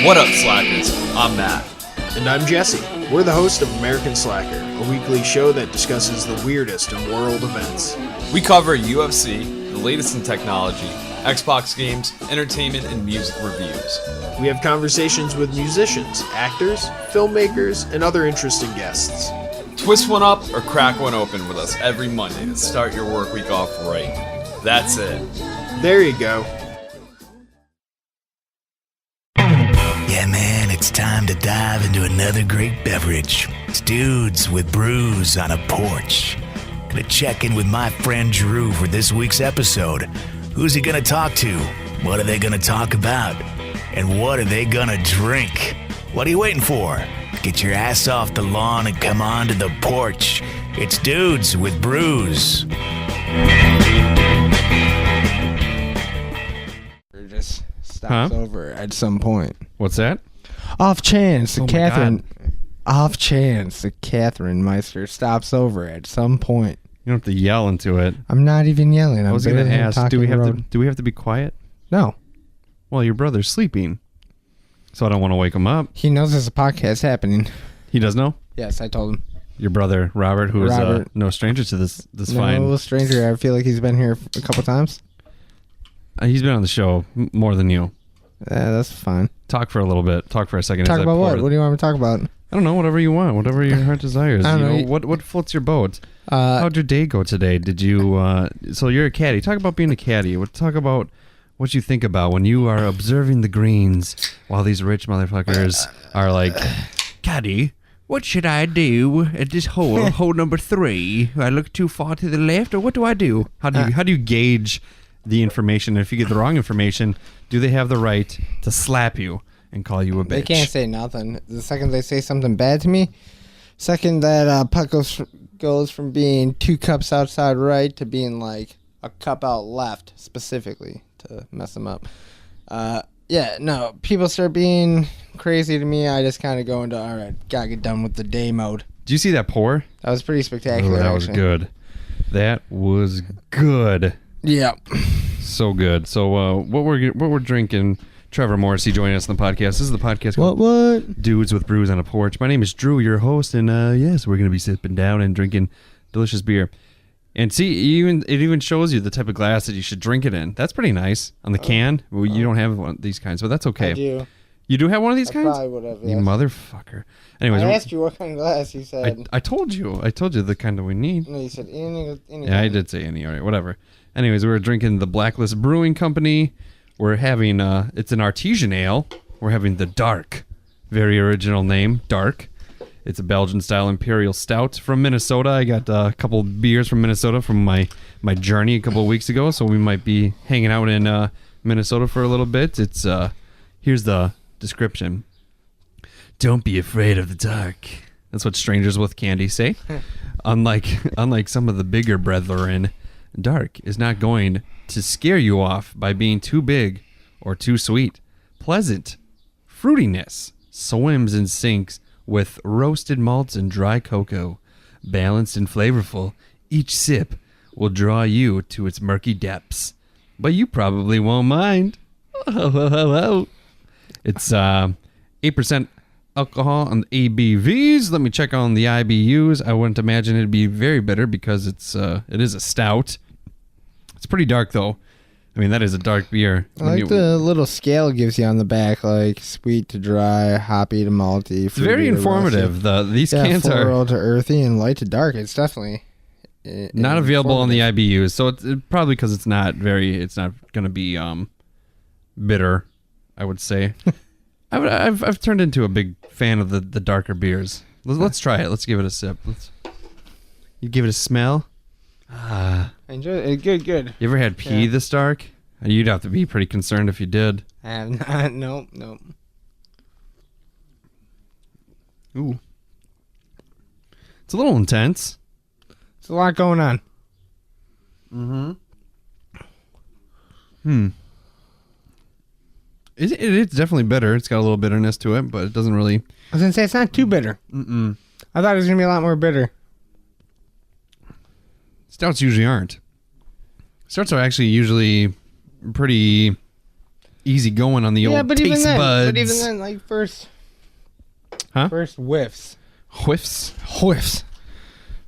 What up, Slackers? I'm Matt. And I'm Jesse. We're the host of American Slacker, a weekly show that discusses the weirdest in world events. We cover UFC, the latest in technology, Xbox games, entertainment, and music reviews. We have conversations with musicians, actors, filmmakers, and other interesting guests. Twist one up or crack one open with us every Monday to start your work week off right. That's it. There you go. Yeah, man, it's time to dive into another great beverage. It's Dudes with Brews on a Porch. Gonna check in with my friend Drew for this week's episode. Who's he gonna talk to? What are they gonna talk about? And what are they gonna drink? What are you waiting for? Get your ass off the lawn and come on to the porch. It's Dudes with Brews. Just stops over at some point. What's that? Off chance, Oh Catherine Meister stops over at some point. You don't have to yell into it. I'm not even yelling. I was going to ask, do we have to be quiet? No. Well, your brother's sleeping, so I don't want to wake him up. He knows there's a podcast happening. He does know? Yes, I told him. Your brother, Robert, who is no stranger to this fine. No stranger. I feel like he's been here a couple times. He's been on the show more than you. That's fine. Talk for a little bit. Talk for a second. Talk about what? What do you want me to talk about? I don't know. Whatever you want. Whatever your heart desires. I don't know. What floats your boat? How'd your day go today? Did you? So you're a caddy. Talk about being a caddy. Talk about what you think about when you are observing the greens while these rich motherfuckers are like, caddy, what should I do at this hole? Hole number 3. Do I look too far to the left, or what do I do? How do you gauge the information? If you get the wrong information, do they have the right to slap you and call you a bitch? They can't say nothing. The second they say something bad to me, second that puck goes from being 2 cups outside right to being like a cup out left, specifically to mess them up. People start being crazy to me. I just kind of go into, all right, gotta get done with the day mode. Did you see that pour? That was pretty spectacular. That was good. That was good. Yeah. So good. So what we're drinking, Trevor Morrissey joining us on the podcast. This is the podcast called What? Dudes with Brews on a Porch. My name is Drew, your host, and yes, we're going to be sipping down and drinking delicious beer. And see, it even shows you the type of glass that you should drink it in. That's pretty nice. On the can, well, you don't have one of these kinds, but that's okay. I do. You do have one of these kinds? Probably would have, yes. You motherfucker. Anyways, I asked you what kind of glass. You said. I told you the kind that we need. No, you said any. Yeah, I did say any. All right, whatever. Anyways, we're drinking the Blacklist Brewing Company. We're having, it's an artesian ale. We're having the Dark. Very original name, Dark. It's a Belgian-style imperial stout from Minnesota. I got a couple beers from Minnesota from my journey a couple of weeks ago, so we might be hanging out in Minnesota for a little bit. It's here's the description. Don't be afraid of the dark. That's what strangers with candy say. Unlike some of the bigger brethren, Dark is not going to scare you off by being too big or too sweet. Pleasant fruitiness swims and sinks with roasted malts and dry cocoa. Balanced and flavorful, each sip will draw you to its murky depths. But you probably won't mind. It's 8% alcohol on the ABVs. Let me check on the IBUs. I wouldn't imagine it'd be very bitter because it is a stout. It's pretty dark though. I mean, that is a dark beer. I like the little scale it gives you on the back, like sweet to dry, hoppy to malty. It's very informative. These cans are floral to earthy and light to dark. It's definitely not available on the IBUs, so it's probably because it's not going to be bitter. I would say. I've turned into a big fan of the darker beers. Let's try it. Let's give it a sip. You give it a smell. Enjoy it. Good. You ever had pee this dark? You'd have to be pretty concerned if you did. I have not. Nope. Ooh. It's a little intense. There's a lot going on. It's definitely bitter. It's got a little bitterness to it, but it doesn't really... I was going to say, it's not too bitter. I thought it was going to be a lot more bitter. Stouts usually aren't. Stouts are actually usually pretty easy going on the old but taste even then, buds. like first Whiffs. whiffs.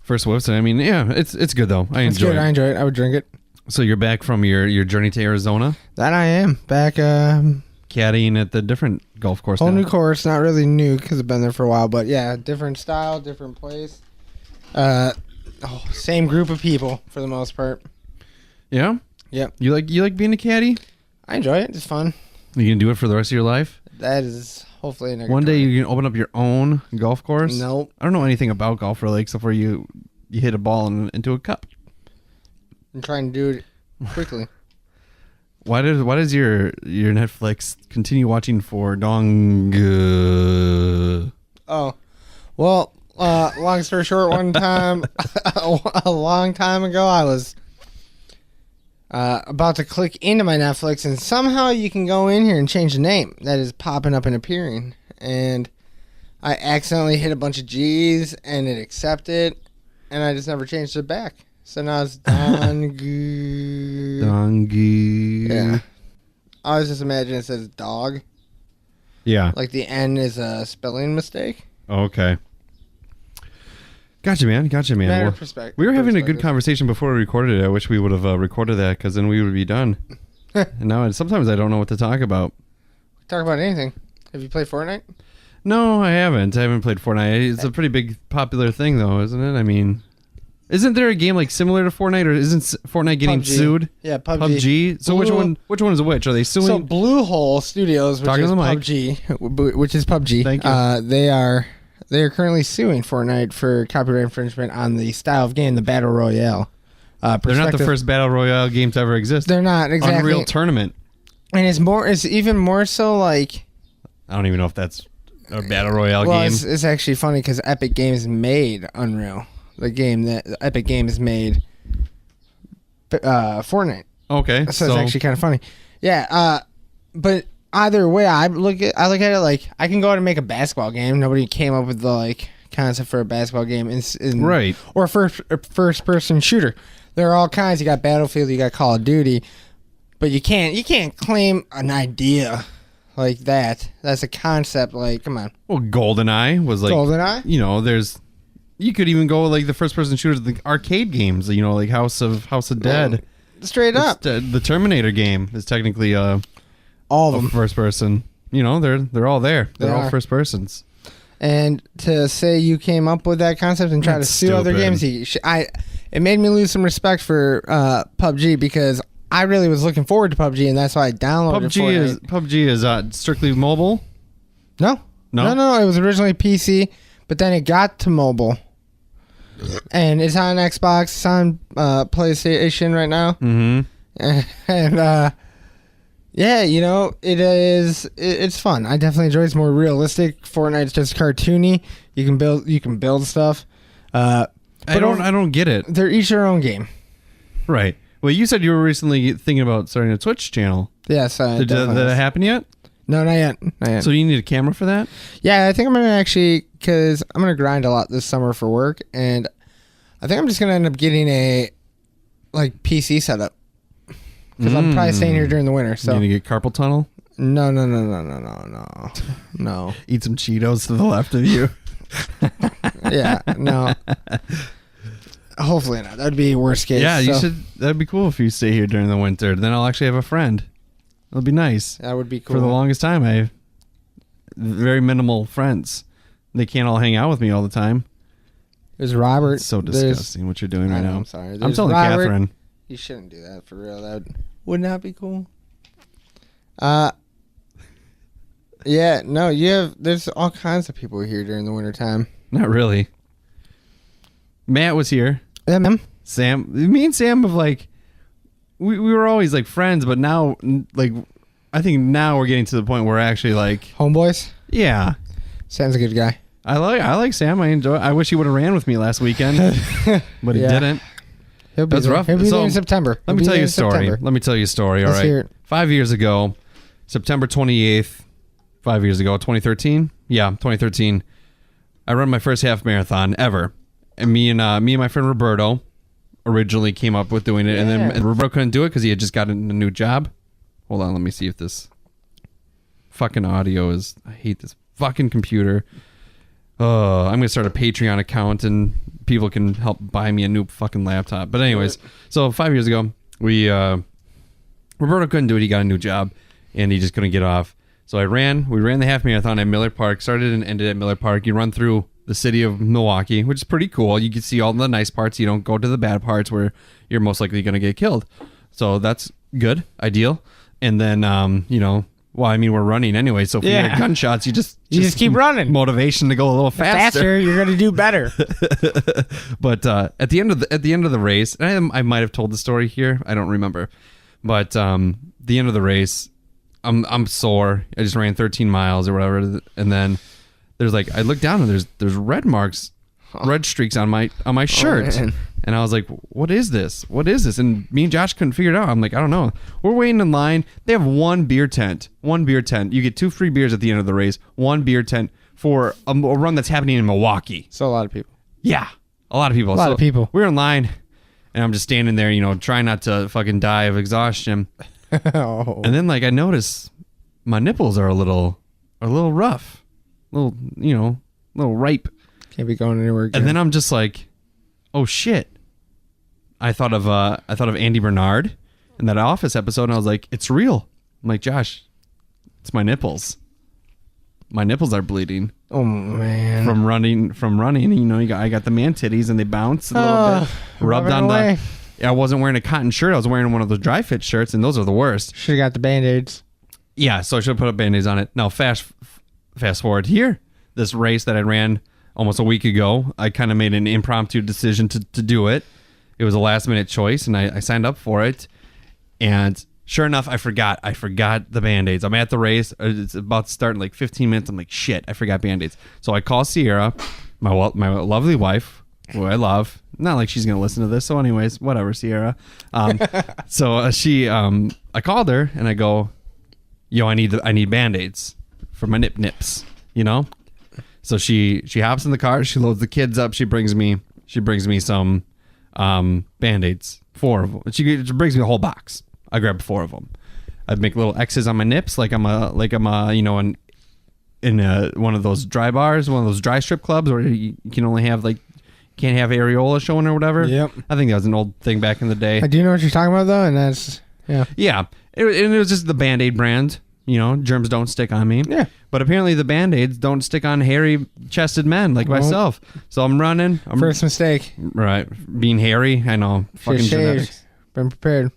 First whiffs. I mean, yeah, it's good though. I enjoy it. I enjoy it. I would drink it. So you're back from your journey to Arizona, That I am back. caddying at the different golf course. Whole now. new course, not really new because I've been there for a while, but yeah, different style, different place. Same group of people for the most part. Yeah. Yep. You like being a caddy? I enjoy it. It's fun. You can do it for the rest of your life. That is hopefully One day you can open up your own golf course. Nope. I don't know anything about golf really, except for you hit a ball into a cup. I'm trying to do it quickly. Why does your Netflix continue watching for dong? Oh, well, long story short, one time, a long time ago, I was about to click into my Netflix, and somehow you can go in here and change the name that is popping up and appearing. And I accidentally hit a bunch of G's, and it accepted, and I just never changed it back. So now it's Dongu. Dongi. Yeah. I always just imagine it says dog. Yeah. Like the N is a spelling mistake. Okay. Gotcha, man. Matter Well, of perspective. we were having a good conversation before we recorded it. I wish we would have recorded that because then we would be done. And now sometimes I don't know what to talk about. Talk about anything. Have you played Fortnite? No, I haven't. I haven't played Fortnite. It's a pretty big popular thing, though, isn't it? I mean, isn't there a game like similar to Fortnite, or isn't Fortnite getting PUBG. sued? Yeah, PUBG. So which one is which? Are they suing? So Bluehole Studios, which Talking is to the mic. PUBG, which is PUBG. Thank you. They are currently suing Fortnite for copyright infringement on the style of game, the Battle Royale. They're not the perspective. first battle royale game to ever exist. They're not exactly. Unreal Tournament. And it's even more so like. I don't even know if that's a battle royale Well, game. it's actually funny because Epic Games made Unreal, the game that Epic Games made. Fortnite. Okay, So it's actually kind of funny. Yeah, but either way, I look at it like I can go out and make a basketball game. Nobody came up with the like concept for a basketball game, Right. Or a first person shooter. There are all kinds. You got Battlefield, you got Call of Duty, but you can't claim an idea like that. That's a concept. Like, come on. Well, GoldenEye was like GoldenEye? You know, you could even go like the first person shooters, the arcade games. You know, like House of Dead. Straight up, The Terminator game is technically all of them. first person. You know, they're all there. They're They all are. first persons. And to say you came up with that concept and try That's to sue other stupid. games, it made me lose some respect for PUBG because I really was looking forward to PUBG, and that's why I downloaded Fortnite. PUBG is strictly mobile. No. It was originally PC, but then it got to mobile, and it's on Xbox, it's on PlayStation right now, Mm-hmm. and yeah, you know, it's fun. I definitely enjoy it. It's more realistic. Fortnite's just cartoony. You can build stuff. I don't get it. They're each their own game. Right. Well, you said you were recently thinking about starting a Twitch channel. Yes. Did that happen yet? No, not yet. So you need a camera for that? Yeah, I think I'm going to actually, because I'm going to grind a lot this summer for work, and I think I'm just going to end up getting a PC setup. Because I'm probably staying here during the winter. So You gonna get carpal tunnel? No. No. Eat some Cheetos to the left of you. Yeah, no. Hopefully not. That'd be worst case. Yeah, you so should. That'd be cool if you stay here during the winter. Then I'll actually have a friend. It'll be nice. That would be cool. For the longest time, I have very minimal friends. They can't all hang out with me all the time. There's Robert. It's so disgusting what you're doing right now. I'm sorry. I'm There's telling Robert. Catherine. You shouldn't do that for real. That would not be cool. Yeah, no, there's all kinds of people here during the wintertime. Not really. Matt was here. Yeah, man. Sam, me and Sam have we were always like friends, but now I think now we're getting to the point where we're actually Homeboys? yeah. Sam's a good guy. I like Sam. I enjoy. I wish he would have ran with me last weekend, but he Yeah. didn't. He'll be That's there. rough. He'll be So, there in September. Let me tell you a story. Let me tell you a story. All Let's hear right. it. 5 years ago, September 28th, 5 years ago, 2013. Yeah, 2013. I ran my first half marathon ever, and me and my friend Roberto originally came up with doing it, and then Roberto couldn't do it because he had just gotten a new job. Hold on, let me see if this fucking audio is. I hate this fucking computer. I'm gonna start a Patreon account and people can help buy me a new fucking laptop. But anyways, so 5 years ago, Roberto couldn't do it. He got a new job and he just couldn't get off. So we ran the half marathon at Miller Park, started and ended at Miller Park. You run through the city of Milwaukee, which is pretty cool. You can see all the nice parts. You don't go to the bad parts where you're most likely going to get killed. So that's good, ideal. And then, we're running anyway. So if you hear gunshots, you just keep running. Motivation to go a little faster. You're going to do better. But at the end of the race, and I might have told the story here. I don't remember. But the end of the race, I'm sore. I just ran 13 miles or whatever, and then there's like I look down and there's red marks, red streaks on my shirt, and I was like, what is this? And me and Josh couldn't figure it out. I'm like, I don't know. We're waiting in line. They have one beer tent. You get 2 free beers at the end of the race. One beer tent for a run that's happening in Milwaukee. So a lot of people. Yeah, a lot of people. A lot of people. We're in line, and I'm just standing there, trying not to fucking die of exhaustion. Oh. And then I notice my nipples are a little rough, little ripe. Can't be going anywhere again. And then I'm just like, oh shit. I thought of Andy Bernard in that Office episode, and I was like, it's real. I'm like, Josh, it's my nipples. My nipples are bleeding. Oh man. From running. I got the man titties and they bounce a little bit. Rubbed on away. I wasn't wearing a cotton shirt. I was wearing one of those dry fit shirts, and those are the worst. Should have got the Band-Aids. Yeah, so I should have put up Band-Aids on it. Now, fast forward here. This race that I ran almost a week ago, I kind of made an impromptu decision to do it. It was a last-minute choice, and I signed up for it. And sure enough, I forgot the Band-Aids. I'm at the race. It's about to start in 15 minutes. I'm like, shit, I forgot Band-Aids. So I call Sierra, my lovely wife, who I love. Not like she's going to listen to this. So anyways, whatever, Sierra. So I called her and I go, yo, I need Band-Aids for my nips, So she hops in the car. She loads the kids up. She brings me some Band-Aids, 4 of them. She brings me a whole box. I grabbed 4 of them. I'd make little X's on my nips like I'm in one of those dry bars, one of those dry strip clubs where you can only have can't have areola showing or whatever. Yep. I think that was an old thing back in the day. I do know what you're talking about though, and that's Yeah. It was just the Band-Aid brand. Germs don't stick on me. Yeah. But apparently the Band-Aids don't stick on hairy-chested men like myself. So I'm running. First mistake. Right. Being hairy. I know. Fucking genetics. Been prepared.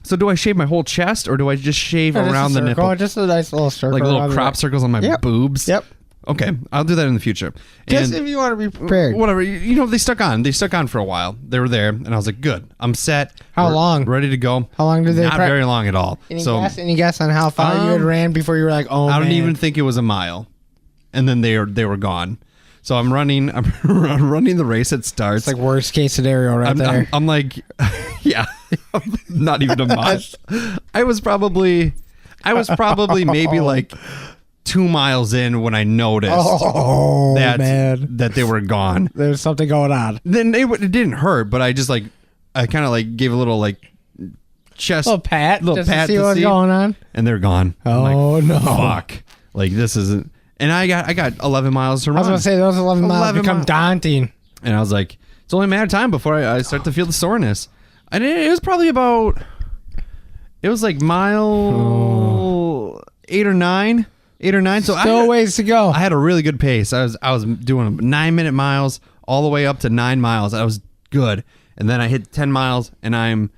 So do I shave my whole chest or do I just shave around the nipple? Just a nice little circle. Like little crop circles on my boobs? Yep. Okay. I'll do that in the future. Just if you want to be prepared. Whatever. They stuck on. They stuck on for a while. They were there. And I was like, good. I'm set. How long? Ready to go. How long did they Not very long at all. Any guess on how far you had ran before you were like, oh, I don't even think it was a mile. And then they were gone. So I'm running the race. It starts. It's like worst case scenario there. I'm like, yeah, not even a mile. I was probably maybe 2 miles in when I noticed that they were gone. There's something going on. Then it didn't hurt, but I just I kind of gave a little chest pat to see what's going on, and they're gone. Oh no! Fuck! This isn't. And I got 11 miles to run. I was gonna say those 11 miles become daunting. And I was like, it's only a matter of time before I start to feel the soreness. And it was probably about. It was mile 8 or 9. 8 or 9. So still ways to go. I had a really good pace. I was doing 9-minute miles all the way up to 9 miles. I was good. And then I hit 10 miles and I'm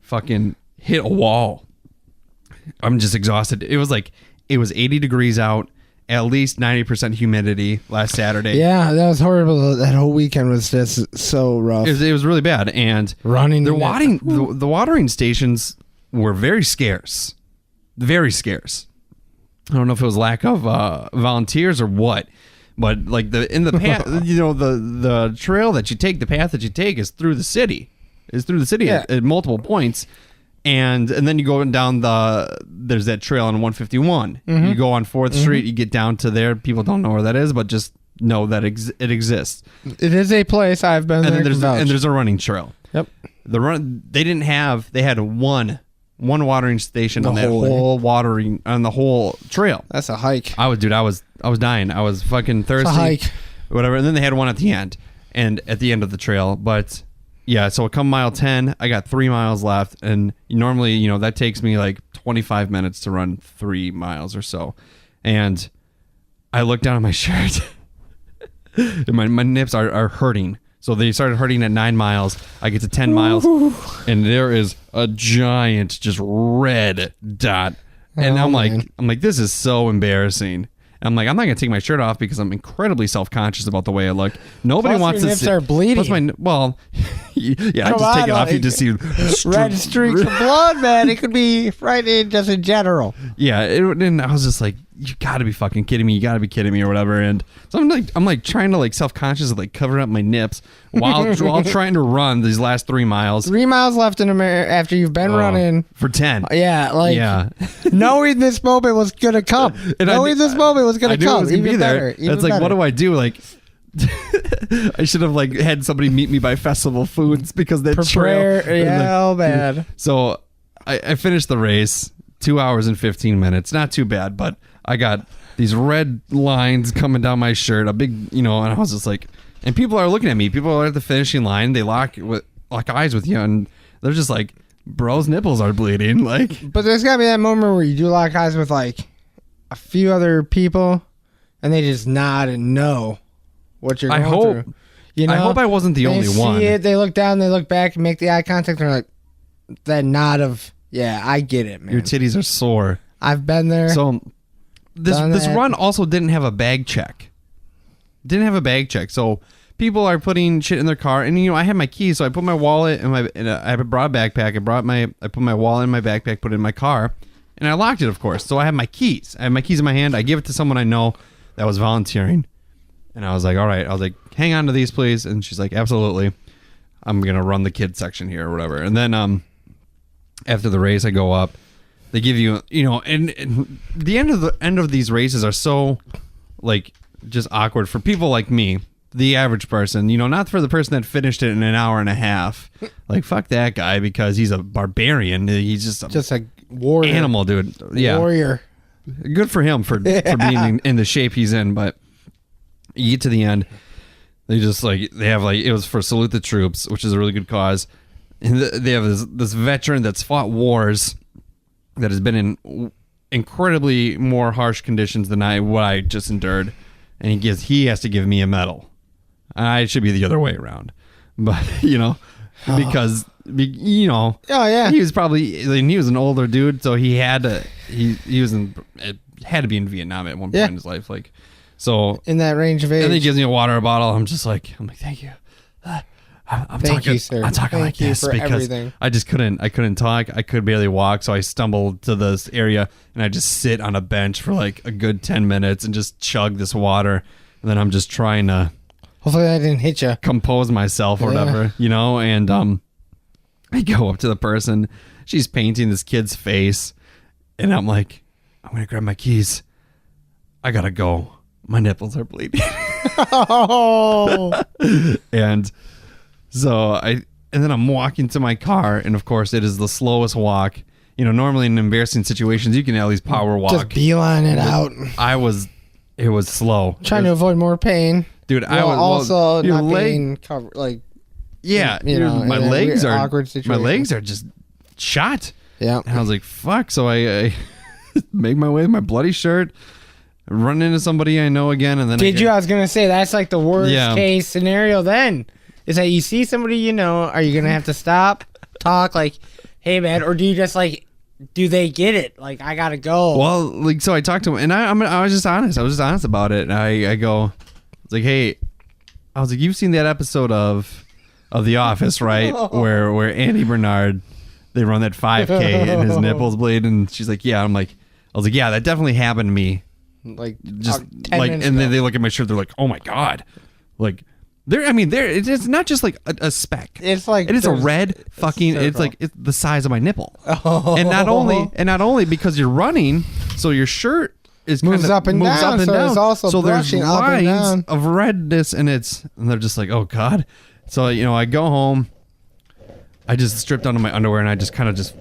fucking hit a wall. I'm just exhausted. It was 80 degrees out, at least 90% humidity last Saturday. Yeah, that was horrible. That whole weekend was just so rough. It was really bad. And running the watering stations were very scarce. Very scarce. I don't know if it was lack of volunteers or what, but the path, the trail that you take, the path that you take is through the city. At multiple points, and then you go down there's that trail on 151. Mm-hmm. You go on 4th Street, you get down to there. People don't know where that is, but just know that it exists. It is a place I've been. And then there's a running trail. Yep. They had one one watering station on The that whole on the whole trail. That's a hike. I was dying. I was fucking thirsty. It's a hike. Whatever. And then they had one at the end of the trail. But yeah, so come mile 10, I got 3 miles left. And normally, you know, that takes me like 25 minutes to run 3 miles or so. And I look down at my shirt. And my nips are hurting. So they started hurting at 9 miles. I get to 10 miles, and there is a giant, just red dot. And I'm like, this is so embarrassing. I'm like, I'm not gonna take my shirt off because I'm incredibly self-conscious about the way I look. Nobody Plus wants your to nips see. are bleeding. Yeah, I just take it off. You just see red streaks of blood, man. It could be frightening just in general. Yeah, and I was just like, you gotta be fucking kidding me. You gotta be kidding me or whatever. And so I'm like trying to like self-conscious like cover up my nips while trying to run these last 3 miles. 3 miles left in America after you've been running. For 10. Yeah, like Yeah. knowing this moment was gonna come. Knowing this moment was gonna I knew come. it was gonna even be there. better. Even It's like, better. what do I do? Like, I should have like had somebody meet me by Festival Foods because that Prepare. trail. Yeah, oh man. So I finished the race 2 hours and 15 minutes. Not too bad, but I got these red lines coming down my shirt. A big, you know, and I was just like, and people are looking at me. People are at the finishing line. They lock eyes with you, and they're just like, bro's nipples are bleeding. Like, But there's gotta be that moment where you do lock eyes with like a few other people, and they just nod and know what you're going through. You know, I hope I wasn't the only one. See it, they look down, they look back, and make the eye contact. And they're like, that nod of, yeah, I get it, man. Your titties are sore. I've been there. So this Done that. run also didn't have a bag check. So people are putting shit in their car, and you know I had my keys, so I put my wallet I brought a backpack. I put my wallet in my backpack, put it in my car, and I locked it, of course. So I have my keys. I have my keys in my hand. I give it to someone I know that was volunteering, and I was like, all right. I was like, hang on to these, please. And she's like, absolutely. I'm gonna run the kids section here or whatever. And then after the race, I go up. They give you, you know, and the end of these races are so like just awkward for people like me, the average person, you know, not for the person that finished it in an hour and a half. Like, fuck that guy because he's a barbarian. He's just a warrior. Animal, dude. Yeah. Warrior. Good for him for being in the shape he's in. But you get to the end, they have it was for Salute the Troops, which is a really good cause. And they have this veteran that's fought wars that has been in incredibly more harsh conditions than what I just endured, and he has to give me a medal. I should be the other way around, but you know, because you know, oh yeah, he was an older dude, so he had to be in Vietnam at one point in his life, like so in that range of age. And he gives me a water bottle. I'm like, thank you. Thank you, sir. I'm talking like this because everything. I couldn't talk. I could barely walk. So I stumbled to this area and I just sit on a bench for like a good 10 minutes and just chug this water. And then I'm just trying to hopefully I didn't hit you. Compose myself or whatever, you know? And I go up to the person. She's painting this kid's face. And I'm like, I'm going to grab my keys. I got to go. My nipples are bleeding. Oh. And so then I'm walking to my car, and of course it is the slowest walk. You know, normally in embarrassing situations you can at least power walk. Just beeline it out. It was slow. Trying to avoid more pain. Dude, I was also not being covered, like yeah, my legs are just shot. Yeah. And I was like, fuck. So I make my way with my bloody shirt, run into somebody I know again, and then I was gonna say that's like the worst case scenario then. Is that you see somebody you know, are you gonna have to stop, talk like, hey man, or do you just like, do they get it? Like, I gotta go. Well, like, so I talked to him, and I was just honest. I was just honest about it. And I go, it's like, hey, I was like, you've seen that episode of The Office, right? where Andy Bernard, they run that 5K and his nipples bleed, and she's like, yeah. I was like, yeah, that definitely happened to me. Like, just like, and then they look at my shirt, they're like, oh my god, like. It's not just like a speck. It's like it is a red fucking. It's like it's the size of my nipple. Oh. And not only because you're running, so your shirt moves up and down. It's also so there's brushing up and down. lines of redness, and they're just like, oh god. So you know, I go home. I just stripped onto my underwear and I just kind of just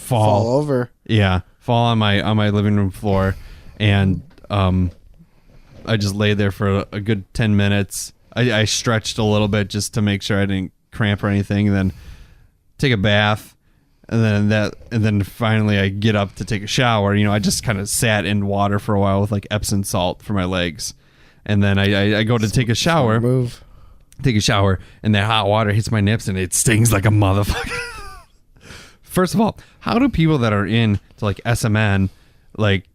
fall over. Yeah, fall on my living room floor, and I just lay there for a good 10 minutes. I stretched a little bit just to make sure I didn't cramp or anything, and then take a bath, and then finally I get up to take a shower. I just kind of sat in water for a while with like Epsom salt for my legs, and then I go to take a shower. Take a shower, and that hot water hits my nips, and it stings like a motherfucker. First of all, how do people that are in to like SMN, like,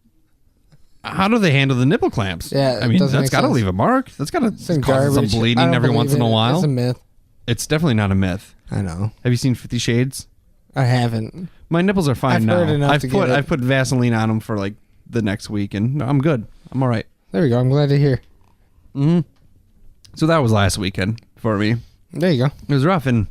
how do they handle the nipple clamps? Yeah, I mean, that's got to leave a mark. That's got to cause some bleeding every once in a while. It's a myth. It's definitely not a myth. I know. Have you seen 50 Shades? I haven't. My nipples are fine now. Heard enough I've put Vaseline on them for like the next week, and I'm good. I'm all right. There we go. I'm glad to hear. Mm-hmm. So that was last weekend for me. There you go. It was rough, and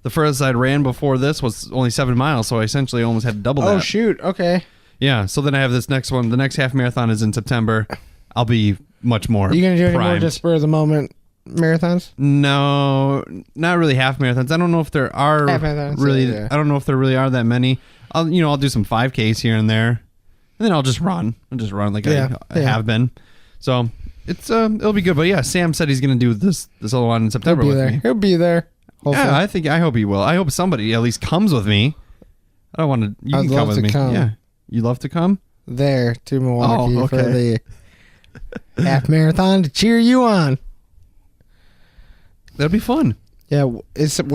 the furthest I'd ran before this was only 7 miles, so I essentially almost had to double that. Oh, shoot. Okay. Yeah, so then I have this next one. The next half marathon is in September. I'll be much more You going to do any more primed. just spur of the moment marathons? No, not really half marathons. I don't know if there are Half marathons, really. yeah. I don't know if there really are that many. I'll do some 5Ks here and there, and then I'll just run. Like I have been. So it's it'll be good. But yeah, Sam said he's gonna do this other one in September with me. He'll be there. Hopefully. Yeah, I hope he will. I hope somebody at least comes with me. I don't want to. You can come with me. Yeah, you love to come there to Milwaukee okay. for the half marathon to cheer you on. That'd be fun. Yeah, what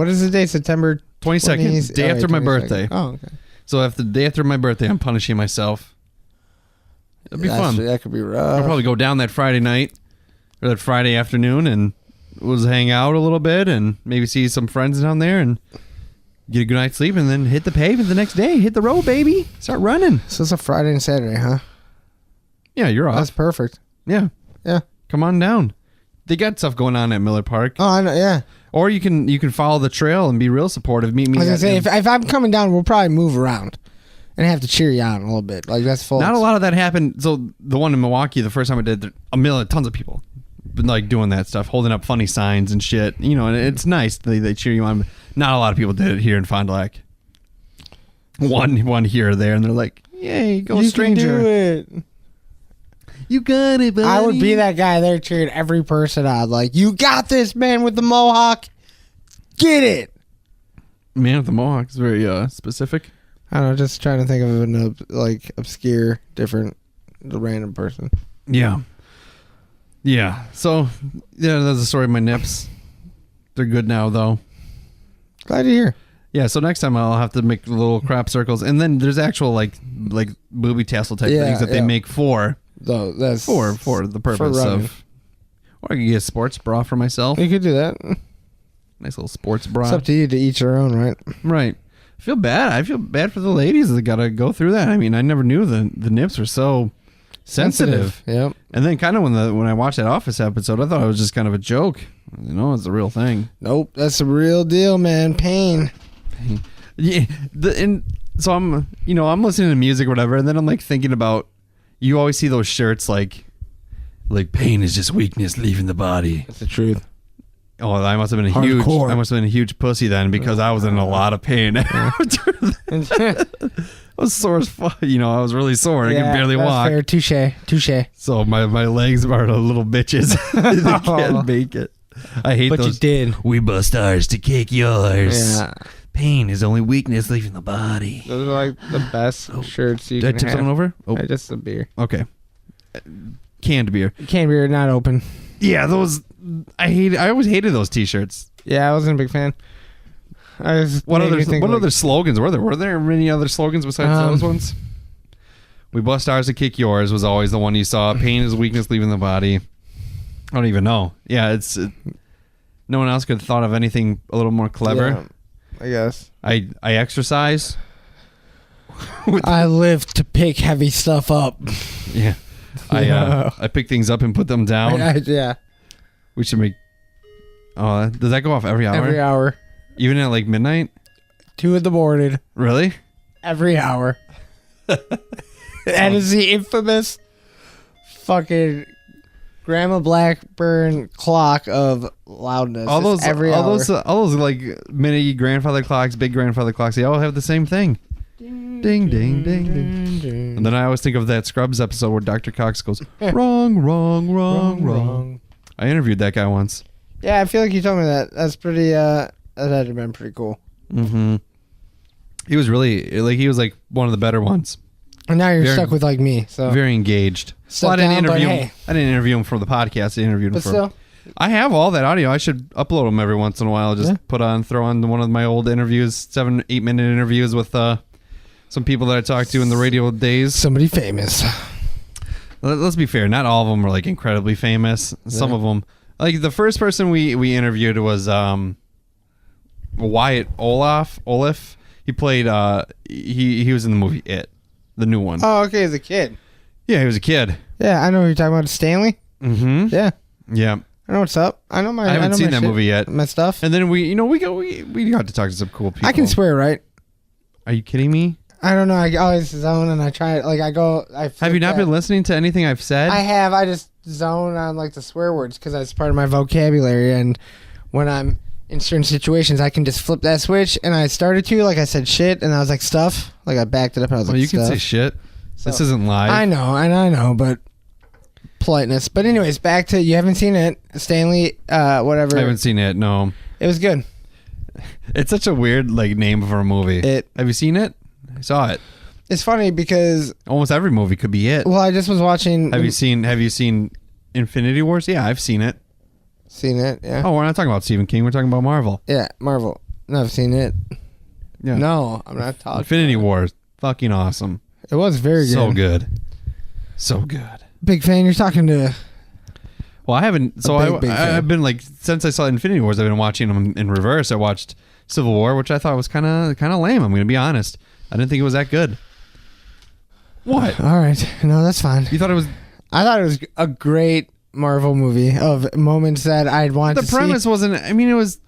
is the day? September 22nd, day after my birthday. Oh, okay. So if the day after my birthday, I'm punishing myself. That'd be fun. That could be rough. I'll probably go down that Friday night or that Friday afternoon, and we'll just hang out a little bit and maybe see some friends down there and get a good night's sleep, and then hit the pavement the next day. Hit the road, baby. Start running. So it's a Friday and Saturday, huh? Yeah, you're off. That's perfect. Yeah. Yeah. Come on down. They got stuff going on at Miller Park. Oh, I know. Yeah. Or you can follow the trail and be real supportive. Meet me. I was gonna say, if I'm coming down, we'll probably move around and have to cheer you on a little bit. Like that's full. Not a lot of that happened. So the one in Milwaukee, the first time I did, tons of people been like doing that stuff, holding up funny signs and shit. And it's nice. They cheer you on. Not a lot of people did it here in Fond du Lac. One here or there, and they're like, "Yay, go stranger! You can do it. You got it, buddy." I would be that guy there cheering every person on. Like, you got this, man with the mohawk. Get it. Man with the mohawk is very specific. I don't know, just trying to think of an obscure, different, random person. Yeah. Yeah. So, yeah, that's the story of my nips. They're good now, though. Glad to hear. Yeah, so next time I'll have to make little crop circles. And then there's actual, like booby tassel type things that they make for that's for the purpose of... Or I could get a sports bra for myself. You could do that. Nice little sports bra. It's up to you to each their own, right? Right. I feel bad for the ladies that got to go through that. I mean, I never knew the nips were so sensitive. Yep. And then kind of when I watched that Office episode, I thought it was just kind of a joke. It's a real thing. Nope, that's the real deal, man. Pain. Yeah. So I'm listening to music or whatever, and then I'm like thinking about, you always see those shirts like pain is just weakness leaving the body. That's the truth. Oh, I must have been a huge pussy then, because I was in a lot of pain after that. I was sore as fuck. I was really sore. I could barely walk. Fair. Touche. So my legs are the little bitches. They can't make it. I hate those. But you did. We bust ours to kick yours. Yeah. Pain is only weakness leaving the body. Those are like the best shirts you Did I can tip have. someone over? Oh, Just a beer. okay. Canned beer. Canned beer, not open. Yeah, those. I always hated those T-shirts. Yeah, I wasn't a big fan. What other slogans were there? Were there any other slogans besides those ones? We bust ours to kick yours was always the one you saw. Pain is weakness leaving the body. I don't even know. Yeah, no one else could have thought of anything a little more clever. Yeah, I guess. I exercise. I live to pick heavy stuff up. Yeah. I pick things up and put them down. Yeah. We should make... Oh, does that go off every hour? Every hour. Even at like midnight? 2 in the morning. Really? Every hour. That is the infamous fucking Grandma Blackburn clock of loudness. All those hour. like mini grandfather clocks, big grandfather clocks, they all have the same thing. Ding, ding, ding, ding. And then I always think of that Scrubs episode where Dr. Cox goes, wrong, wrong, wrong, wrong. I interviewed that guy once. Yeah, I feel like you told me that. That's pretty, that had to been pretty cool. Mm-hmm. He was really, he was like one of the better ones. And now you're stuck with like me, so. Very engaged. Well, I didn't interview him. I didn't interview him for the podcast. I interviewed him but for. Still. I have all that audio. I should upload them every once in a while. Just throw on one of my old interviews, 7-8 minute interviews with some people that I talked to in the radio days. Somebody famous. Let's be fair. Not all of them were like incredibly famous. Some of them, like the first person we interviewed was Wyatt Olaf. He played. He was in the movie It, the new one. Oh, okay, as a kid. Yeah, he was a kid. Yeah, I know who you're talking about. Stanley. Mm-hmm. Yeah. Yeah. I know what's up. I know my. I haven't seen that movie yet. My stuff. And then we got to talk to some cool people. I can swear, right? Are you kidding me? I don't know. I always zone and I try it. Like I go. Have you not been listening to anything I've said? I have. I just zone on like the swear words because that's part of my vocabulary. And when I'm in certain situations, I can just flip that switch. And I started to, like I said, shit, and I was like stuff. Like I backed it up and I was like, you stuff. can say shit. So, this isn't live. I know, but politeness. But anyways, back to you haven't seen it, Stanley. Whatever. I haven't seen it. No. It was good. It's such a weird like name for a movie. Have you seen it? I saw it. It's funny because almost every movie could be it. Well, I just was watching. Have you seen Infinity Wars? Yeah, I've seen it. Seen it? Yeah. Oh, we're not talking about Stephen King. We're talking about Marvel. Yeah, Marvel. No, I've seen it. Yeah. No, I'm not talking. Infinity Wars, fucking awesome. It was very good. So good. So good. Big fan. You're talking to. Well, I haven't. So I've been like since I saw Infinity Wars, I've been watching them in reverse. I watched Civil War, which I thought was kind of lame. I'm going to be honest. I didn't think it was that good. What? All right. No, that's fine. You thought it was? I thought it was a great Marvel movie of moments that I'd want to see. The premise wasn't. I mean, it was.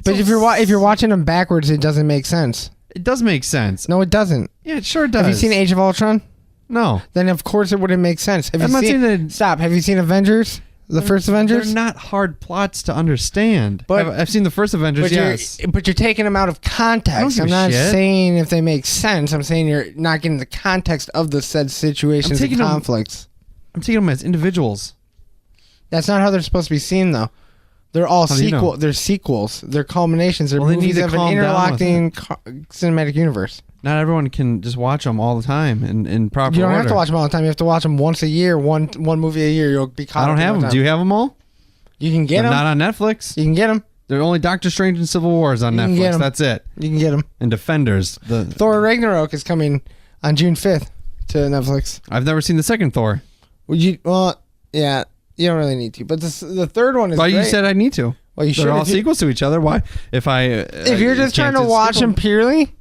But if you're watching them backwards, it doesn't make sense. It does make sense. No, it doesn't. Yeah, it sure does. Have you seen Age of Ultron? No. Then of course it wouldn't make sense. I've not seen it. Stop. Have you seen Avengers? The first Avengers? They're not hard plots to understand. But I've seen the first Avengers, yes. But you're taking them out of context. I'm not saying if they make sense. I'm saying you're not getting the context of the said situations and conflicts. I'm taking them as individuals. That's not how they're supposed to be seen, though. They're all sequels. They're sequels. They're culminations. They're movies of an interlocking cinematic universe. Not everyone can just watch them all the time in proper order. You don't have to watch them all the time. You have to watch them once a year, one movie a year. You'll be caught up. I don't have them. Do you have them all? You can get them. Not on Netflix. You can get them. They're only Doctor Strange and Civil War is on Netflix. That's it. You can get them. And Defenders. Thor Ragnarok is coming on June 5th to Netflix. I've never seen the second Thor. Well, yeah, you don't really need to. But the third one is great. You said I need to. Well, you should. They're all sequels to each other. Why? If you're just trying to watch them purely,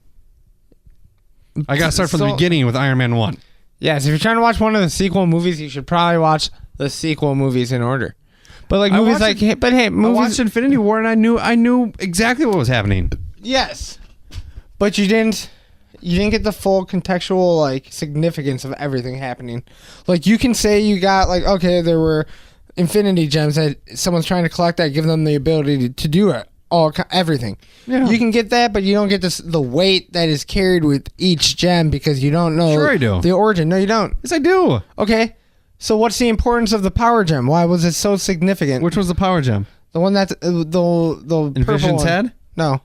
I gotta start from the beginning with Iron Man 1. Yes, if you're trying to watch one of the sequel movies, you should probably watch the sequel movies in order. But like movies I watched Infinity War and I knew exactly what was happening. Yes, but you didn't get the full contextual like significance of everything happening. Like you can say you got like okay, there were Infinity Gems that someone's trying to collect that give them the ability to do it. Everything. Yeah. You can get that, but you don't get the weight that is carried with each gem because you don't know Sure I do. the origin. No, you don't. Yes, I do. Okay. So what's the importance of the power gem? Why was it so significant? Which was the power gem? The one that's the in Vision's head? No.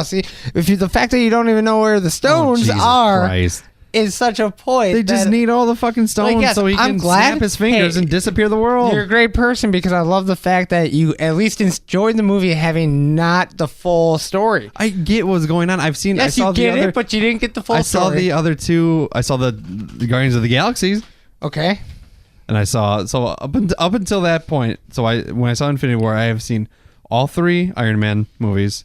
See, the fact that you don't even know where the stones are is such a point. They just need all the fucking stones so he can snap his fingers and disappear the world. You're a great person because I love the fact that you at least enjoyed the movie having not the full story. I get what's going on. I've seen. Yes, I saw you get it, but you didn't get the full story. I saw the other two. I saw the Guardians of the Galaxies. Okay. And I saw up until that point. So when I saw Infinity War, I have seen all 3 Iron Man movies.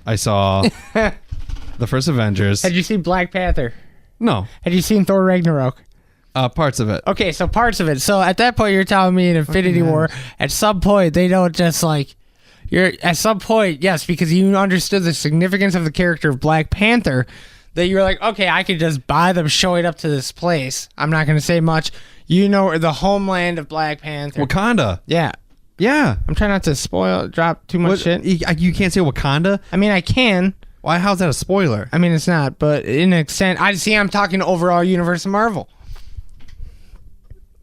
I saw the first Avengers. Had you seen Black Panther? No. Had you seen Thor Ragnarok? Parts of it. Okay, so parts of it. So at that point, you're telling me in Infinity War, at some point, they don't just like... At some point, yes, because you understood the significance of the character of Black Panther, that you're like, okay, I could just buy them showing up to this place. I'm not going to say much. You know the homeland of Black Panther. Wakanda. Yeah. Yeah. I'm trying not to drop too much shit. You can't say Wakanda? I mean, I can. Why? How's that a spoiler? I mean, it's not, but in an extent, I'm talking overall universe of Marvel.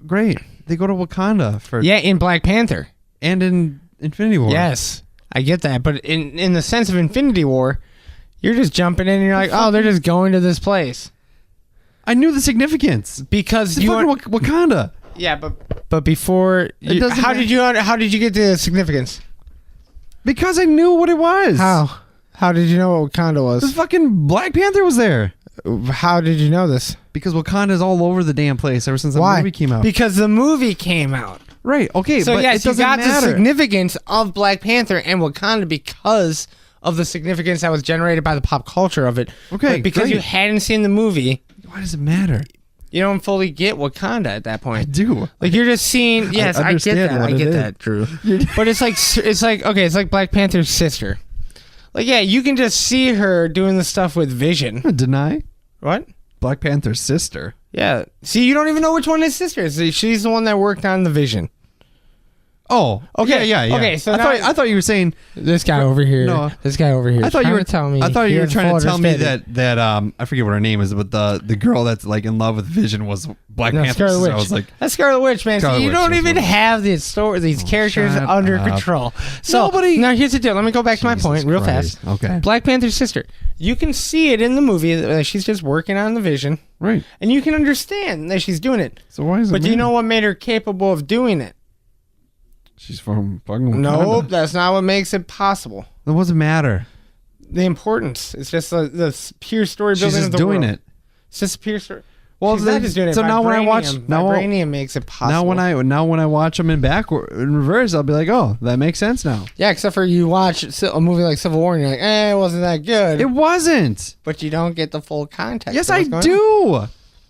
Great. They go to Wakanda for Yeah, in Black Panther. and in Infinity War. Yes, I get that, but in the sense of Infinity War, you're just jumping in and you're like, oh, they're just going to this place I knew the significance. because It's you fucking Wakanda. yeah, but before doesn't how did you get the significance? Because I knew what it was. How did you know what Wakanda The was? fucking Black Panther was there. How did you know this? Because Wakanda's all over the damn place ever since the Why? movie came out. Because the movie came out. Right. Okay. So but yes, it you doesn't got the matter. significance of Black Panther and Wakanda because of the significance that was generated by the pop culture of it. Okay, But because great. you hadn't seen the movie, Why does it matter? you don't fully get Wakanda at that I point. do. Like you're just seeing. Yes, I get understand that. what I it get is. that, Drew. But it's like okay, it's like Black Panther's sister. Like yeah, you can just see her doing the stuff with Vision. Deny What? Black Panther's sister. Yeah. See, you don't even know which one his sister is. She's the one that worked on the Vision. Oh. Okay, Yeah. okay, so I now- thought you were saying. This guy over here. No. This guy over here. I thought you trying were to tell me. I thought he you were has trying full to tell me understanding. that I forget what her name is, but the girl that's like in love with Vision was Black No, Panther's Scarlet sister. Witch. I was like, That's Scarlet Witch, man. Scarlet See, you Witch don't was even one. have these characters shut under up. control. So Nobody- now here's the deal. Let me go back to my Jesus point real Christ. fast. Okay. Black Panther's sister. You can see it in the movie that she's just working on the Vision, right. and you can understand that she's doing it. So why is it? But do you matter? know what made her capable of doing it? She's from fucking Wakanda. Nope, that's not what makes it possible. It doesn't matter. The importance. It's just the pure story She's building just of the doing world. it. It's just a pure story. Well, She's not just doing it. so now when I watch Vibranium makes it possible. now when I watch them in reverse, I'll be like, oh, that makes sense now. Yeah, except for you watch a movie like Civil War and you're like, it wasn't that good. It wasn't. But you don't get the full context. Yes, of I what's going do. on.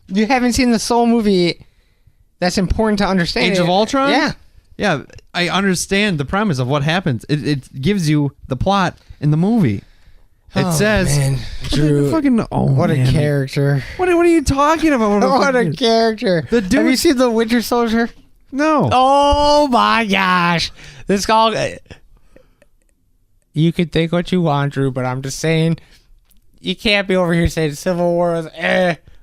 You haven't seen the Soul movie. That's important to understand. Age of Ultron? Yeah. Yeah, I understand the premise of what happens. It gives you the plot in the movie. It says, man. Drew, what a man. character. What are you talking about? What a character. The dude- Have you seen The Winter Soldier? No. Oh my gosh. This guy. You could think what you want, Drew, but I'm just saying, you can't be over here saying Civil War was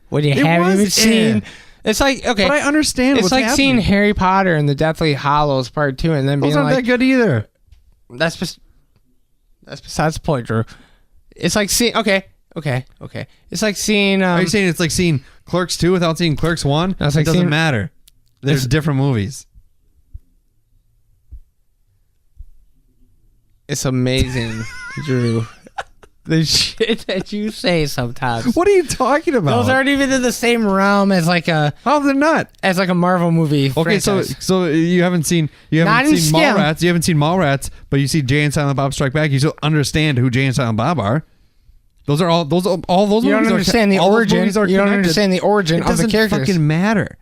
when you It haven't was even seen. It's like, okay. But I understand It's what's like seeing happening. Harry Potter and the Deathly Hallows Part 2 and then Those being aren't like, that good either. that's besides the point, Drew. It's like seeing, okay. It's like seeing, Are you saying it's like seeing Clerks 2 without seeing Clerks 1? No, it's It like doesn't seeing- matter. There's different movies. it's amazing, Drew. The shit that you say sometimes. What are you talking about? Those aren't even in the same realm as like a they're not. Marvel movie. Okay, franchise. so you haven't seen Not in seen scale. Mallrats. You haven't seen Mallrats, but you see Jay and Silent Bob Strike Back. You still understand who Jay and Silent Bob are. Those are all those you movies don't understand the all those origin. movies are You don't connected. understand the origin It of the doesn't characters. fucking matter.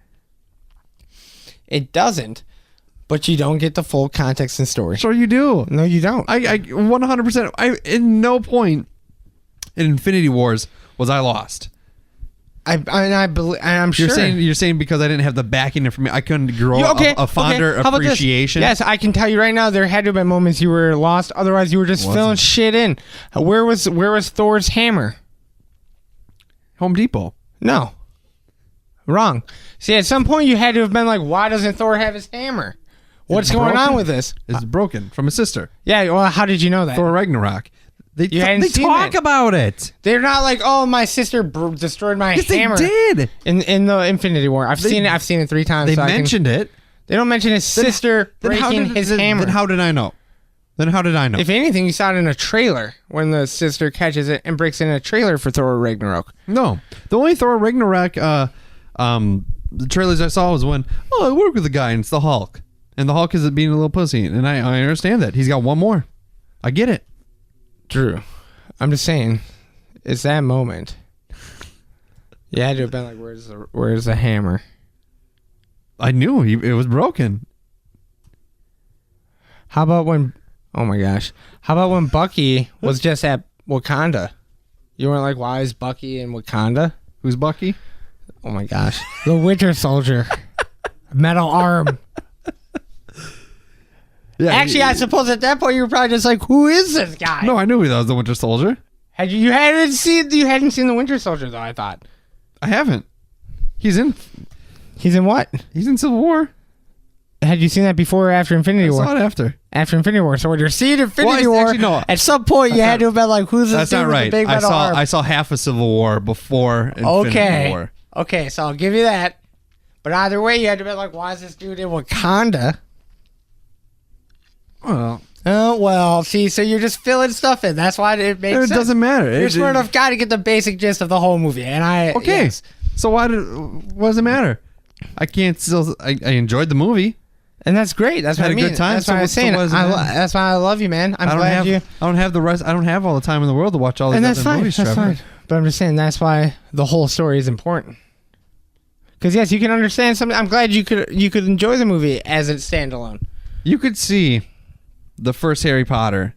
It doesn't, but you don't get the full context and story. Sure you do. No, you don't. I 100%. I in no point in Infinity Wars was I lost. I believe, and I'm You're sure. saying because I didn't have the backing information, I couldn't grow a fonder How about this? appreciation. Yes, I can tell you right now, there had to have been moments you were lost. Otherwise, you were just filling shit in. Where was Thor's hammer? Home Depot. No, wrong. See, at some point you had to have been like, why doesn't Thor have his hammer? What's going on with this? It's broken from his sister. Yeah, well, how did you know that? Thor Ragnarok. They hadn't seen talk that. about it. They're not like, oh, my sister destroyed my Yes, hammer. they did. In the Infinity War. I've seen it 3 times. They so mentioned it. They don't mention his sister breaking his hammer. Then how did I know? If anything, you saw it in a trailer when the sister catches it and breaks in a trailer for Thor Ragnarok. No. The only Thor Ragnarok the trailers I saw was when, I work with a guy and it's the Hulk. And the Hulk is being a little pussy. And I understand that. He's got one more. I get it. Drew, I'm just saying, it's that moment. You had to have been like, where's the hammer? I knew it was broken. How about when, oh my gosh, how about when Bucky was just at Wakanda? You weren't like, why is Bucky in Wakanda? Who's Bucky? Oh my gosh. The Winter Soldier. Metal arm. Yeah, Actually, I suppose at that point you were probably just like, who is this guy? No, I knew he was the Winter Soldier. You hadn't seen the Winter Soldier though, I thought. I haven't. He's in what? He's in Civil War. Had you seen that before or after Infinity War? I saw it after. After Infinity War. So when you're seeing Infinity War, actually, no. at some point you had to have been like, who's this That's dude not with right. the big metal arm? I saw half of Civil War before Infinity War. Okay, so I'll give you that. But either way, you had to be like, why is this dude in Wakanda? Well, Oh, well, see, so you're just filling stuff in. That's why it makes sense. it doesn't matter. You're smart enough guy to get the basic gist of the whole movie. And Okay. yes. So what does it matter? I enjoyed the movie. And that's great. That's what I mean. Had a good time. That's what I was saying. That's why I love you, man. I'm glad you. I don't have the rest. I don't have all the time in the world to watch all these And other that's fine. movies, That's Trevor. fine. But I'm just saying that's why the whole story is important. Because yes, you can understand something. I'm glad you could enjoy the movie as it's standalone. You could see the first Harry Potter,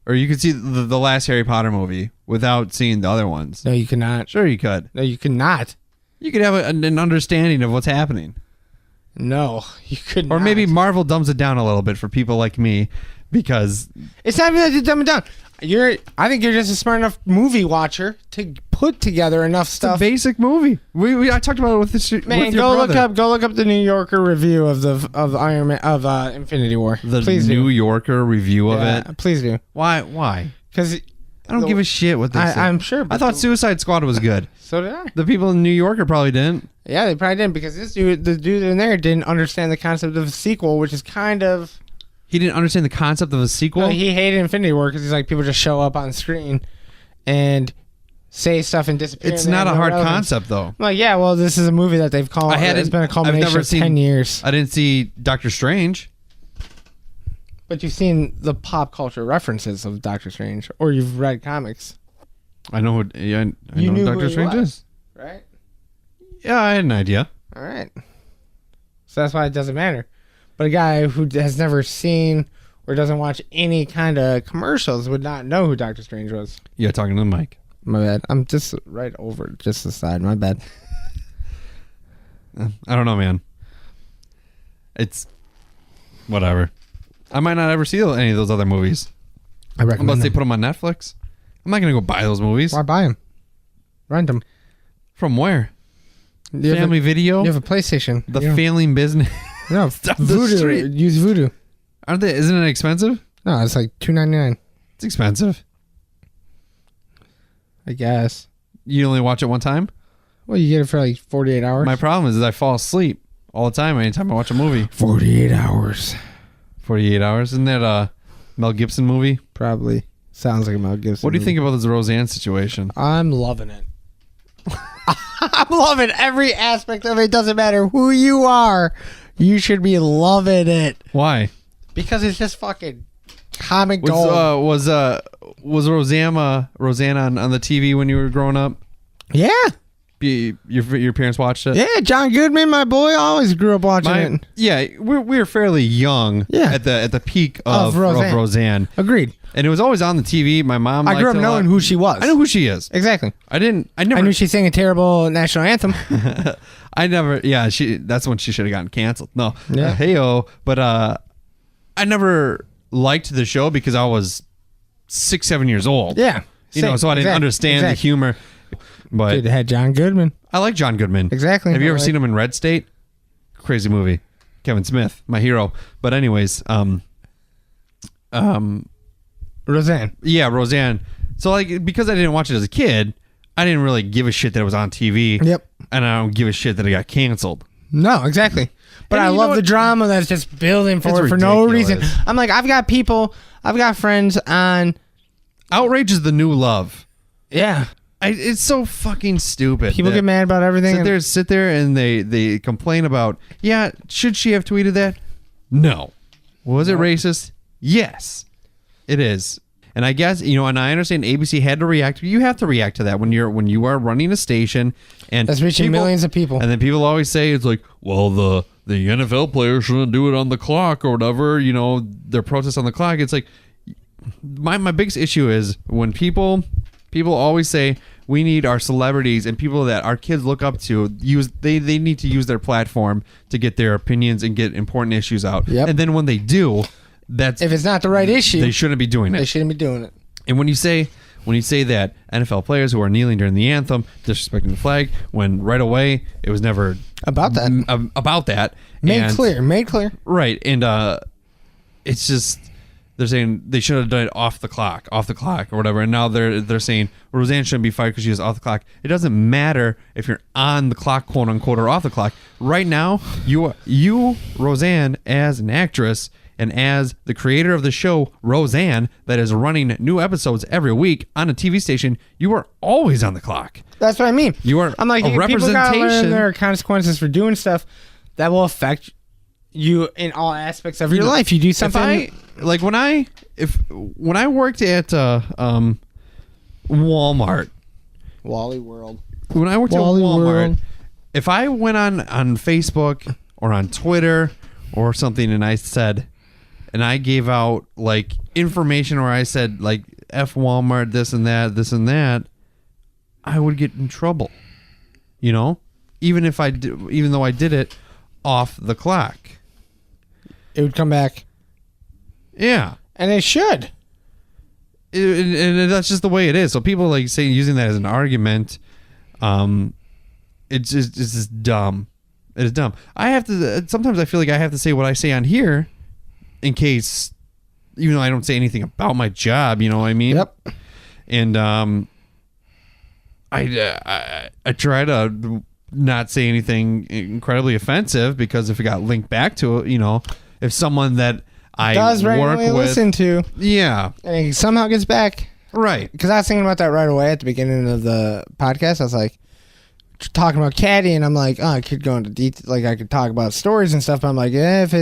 or you could see the last Harry Potter movie without seeing the other ones. No, you cannot. Sure, you could. No, you cannot. You could have an understanding of what's happening. No, you could not. Or maybe Marvel dumbs it down a little bit for people like me, because it's not even that you dumb it down. I think you're just a smart enough movie watcher to put together enough it's a stuff. basic movie. I talked about it with this. Man, with your go brother. look up the New Yorker review of Iron Man of Infinity War. The Please New do. Yorker review of it. Please do. Why? Because I don't give a shit what they say. I'm sure. I thought Suicide Squad was good. So did I. The people in New Yorker probably didn't. Yeah, they probably didn't because the dude in there didn't understand the concept of a sequel, which is kind of. He didn't understand the concept of a sequel. No, he hated Infinity War because he's like people just show up on screen and say stuff and disappear. It's and they not have a no hard relevance. concept though. I'm like, yeah, well, this is a movie that they've called. It's been a culmination of 10 years. I didn't see Doctor Strange. But you've seen the pop culture references of Doctor Strange, or you've read comics, I know who. Yeah, I know knew who who Doctor he Strange was. is. right? Yeah, I had an idea. All right. So that's why it doesn't matter. But a guy who has never seen or doesn't watch any kind of commercials would not know who Doctor Strange was. Yeah, talking to the mic. My bad. I'm just right over just the side. My bad. I don't know, man. It's whatever. I might not ever see any of those other movies I recommend unless they them. put them on Netflix. I'm not gonna go buy those movies. Why buy them? Rent them. From where? You have Family Video. You have a PlayStation. The You don't- failing business. No, Down the Voodoo. street. Use Voodoo. Aren't they? Isn't it expensive? No, it's like $2.99. It's expensive. I guess. You only watch it one time. Well, you get it for like 48 hours. My problem is I fall asleep all the time anytime I watch a movie. 48 hours. 48 hours. Isn't that a Mel Gibson movie? Probably. Sounds like a Mel Gibson. What do you movie. think about this Roseanne situation? I'm loving it. I'm loving every aspect of it. Doesn't matter who you are. You should be loving it. Why? Because it's just fucking comic gold. Was Rosanna on the TV when you were growing up? Yeah. Your parents watched it? Yeah, John Goodman, my boy, always grew up watching it. Yeah, we were fairly young. Yeah. At the peak of Roseanne. Agreed. And it was always on the TV. My mom. I grew up knowing who she was. I know who she is. Exactly. I never. I knew she sang a terrible national anthem. I never. Yeah, that's when she should have gotten canceled. No. Yeah. Heyo. But I never liked the show because I was 6-7 years old. Yeah. You know, so I didn't understand the humor. But Dude, it had John Goodman. I like John Goodman. Exactly. Have you ever seen him in Red State? Crazy movie. Kevin Smith, my hero. But anyways, Roseanne. yeah, Roseanne. So like because I didn't watch it as a kid, I didn't really give a shit that it was on TV. Yep. And I don't give a shit that it got canceled. No, exactly. But And I you know love what? the drama that's just building forward It's for no ridiculous. reason. I'm like, I've got friends on. Outrage is the new love. Yeah. It's so fucking stupid. People that get mad about everything. Sit there and they complain about, yeah, should she have tweeted that? No. Was it racist? Yes. It is. And I guess, and I understand ABC had to react. You have to react to that when you are running a station and That's reaching millions of people. And then people always say it's like, well, the NFL players shouldn't do it on the clock or whatever, their protest on the clock. It's like my biggest issue is when people always say we need our celebrities and people that our kids look up to they need to use their platform to get their opinions and get important issues out. Yep. And then when they do, if it's not the right issue, they shouldn't be doing it. They shouldn't be doing it. And when you say when you say that NFL players who are kneeling during the anthem, disrespecting the flag, when right away it was never About that. about that. Made clear. Right. And it's just, they're saying they should have done it off the clock or whatever. And now they're saying Roseanne shouldn't be fired because she was off the clock. It doesn't matter if you're on the clock, quote unquote, or off the clock. Right now, you Roseanne, as an actress and as the creator of the show Roseanne, that is running new episodes every week on a TV station, you are always on the clock. That's what I mean. You are I'm like, a people gotta learn representation. there are consequences for doing stuff that will affect you in all aspects of your life. You do something. When I worked at Walmart, Wally World. when I worked Wally at Walmart, World. if I went on Facebook or on Twitter or something and I said, and I gave out like information, or I said like F Walmart, this and that, I would get in trouble. You know, even though I did it off the clock, It would come back. yeah. And it should. And that's just the way it is. So people like say using that as an argument, it's just dumb. It is dumb. Sometimes I feel like I have to say what I say on here, in case, even though I don't say anything about my job. You know what I mean? Yep. And I try to not say anything incredibly offensive, because if it got linked back to it, you know, if someone that I Does work randomly with, listen to, yeah, and it somehow gets back. right. Because I was thinking about that right away at the beginning of the podcast. I was like, talking about Caddy, and I'm like, oh, I could go into detail. Like, I could talk about stories and stuff, but I'm like, if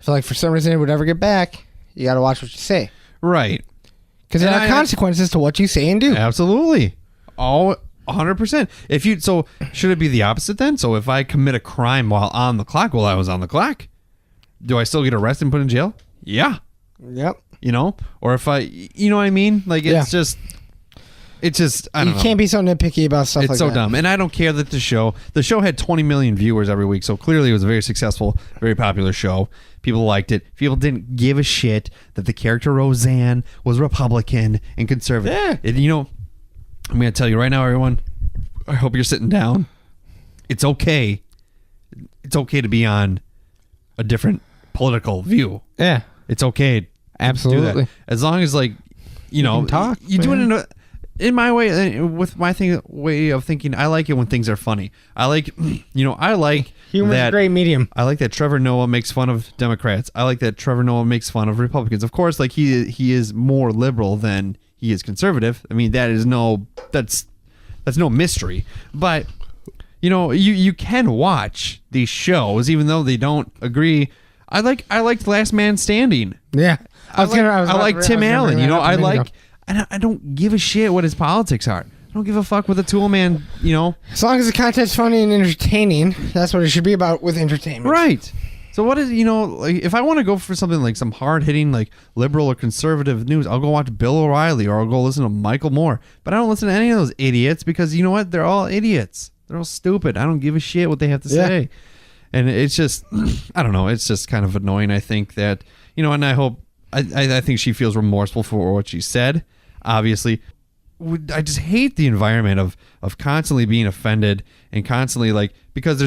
like for some reason it would ever get back, you got to watch what you say. Right. Because there are consequences to what you say and do. Absolutely. All 100%. So should it be the opposite then? So if I commit a crime while on the clock, while I was on the clock, do I still get arrested and put in jail? Yeah. Yep. You know? Or if you know what I mean? Like, it's just, I don't know. You can't be so nitpicky about stuff like that. It's so dumb. And I don't care that the show had 20 million viewers every week. So clearly it was a very successful, very popular show. People liked it. People didn't give a shit that the character Roseanne was Republican and conservative. Yeah. You know, I'm going to tell you right now, everyone, I hope you're sitting down. It's okay. It's okay to be on a different political view. Yeah. It's okay. Absolutely. To do that. As long as, like, you know, can talk, you do it in my way, with my way of thinking. I like it when things are funny. I like, you know, humor's a great medium. I like that Trevor Noah makes fun of Democrats. I like that Trevor Noah makes fun of Republicans. Of course, like he is more liberal than he is conservative. I mean, that's no mystery. But you know, you can watch these shows even though they don't agree. I liked Last Man Standing. Yeah. I like Tim Allen. You know, I don't give a shit what his politics are. I don't give a fuck what the Tool Man, you know. As long as the content's funny and entertaining, that's what it should be about with entertainment. Right. So what is, you know, like, if I want to go for something like some hard-hitting, like, liberal or conservative news, I'll go watch Bill O'Reilly, or I'll go listen to Michael Moore. But I don't listen to any of those idiots, because you know what? They're all idiots. They're all stupid. I don't give a shit what they have to say. And it's just, I don't know. It's just kind of annoying, I think, that, you know, and I hope, I think she feels remorseful for what she said, obviously. I just hate the environment of constantly being offended and constantly, like, because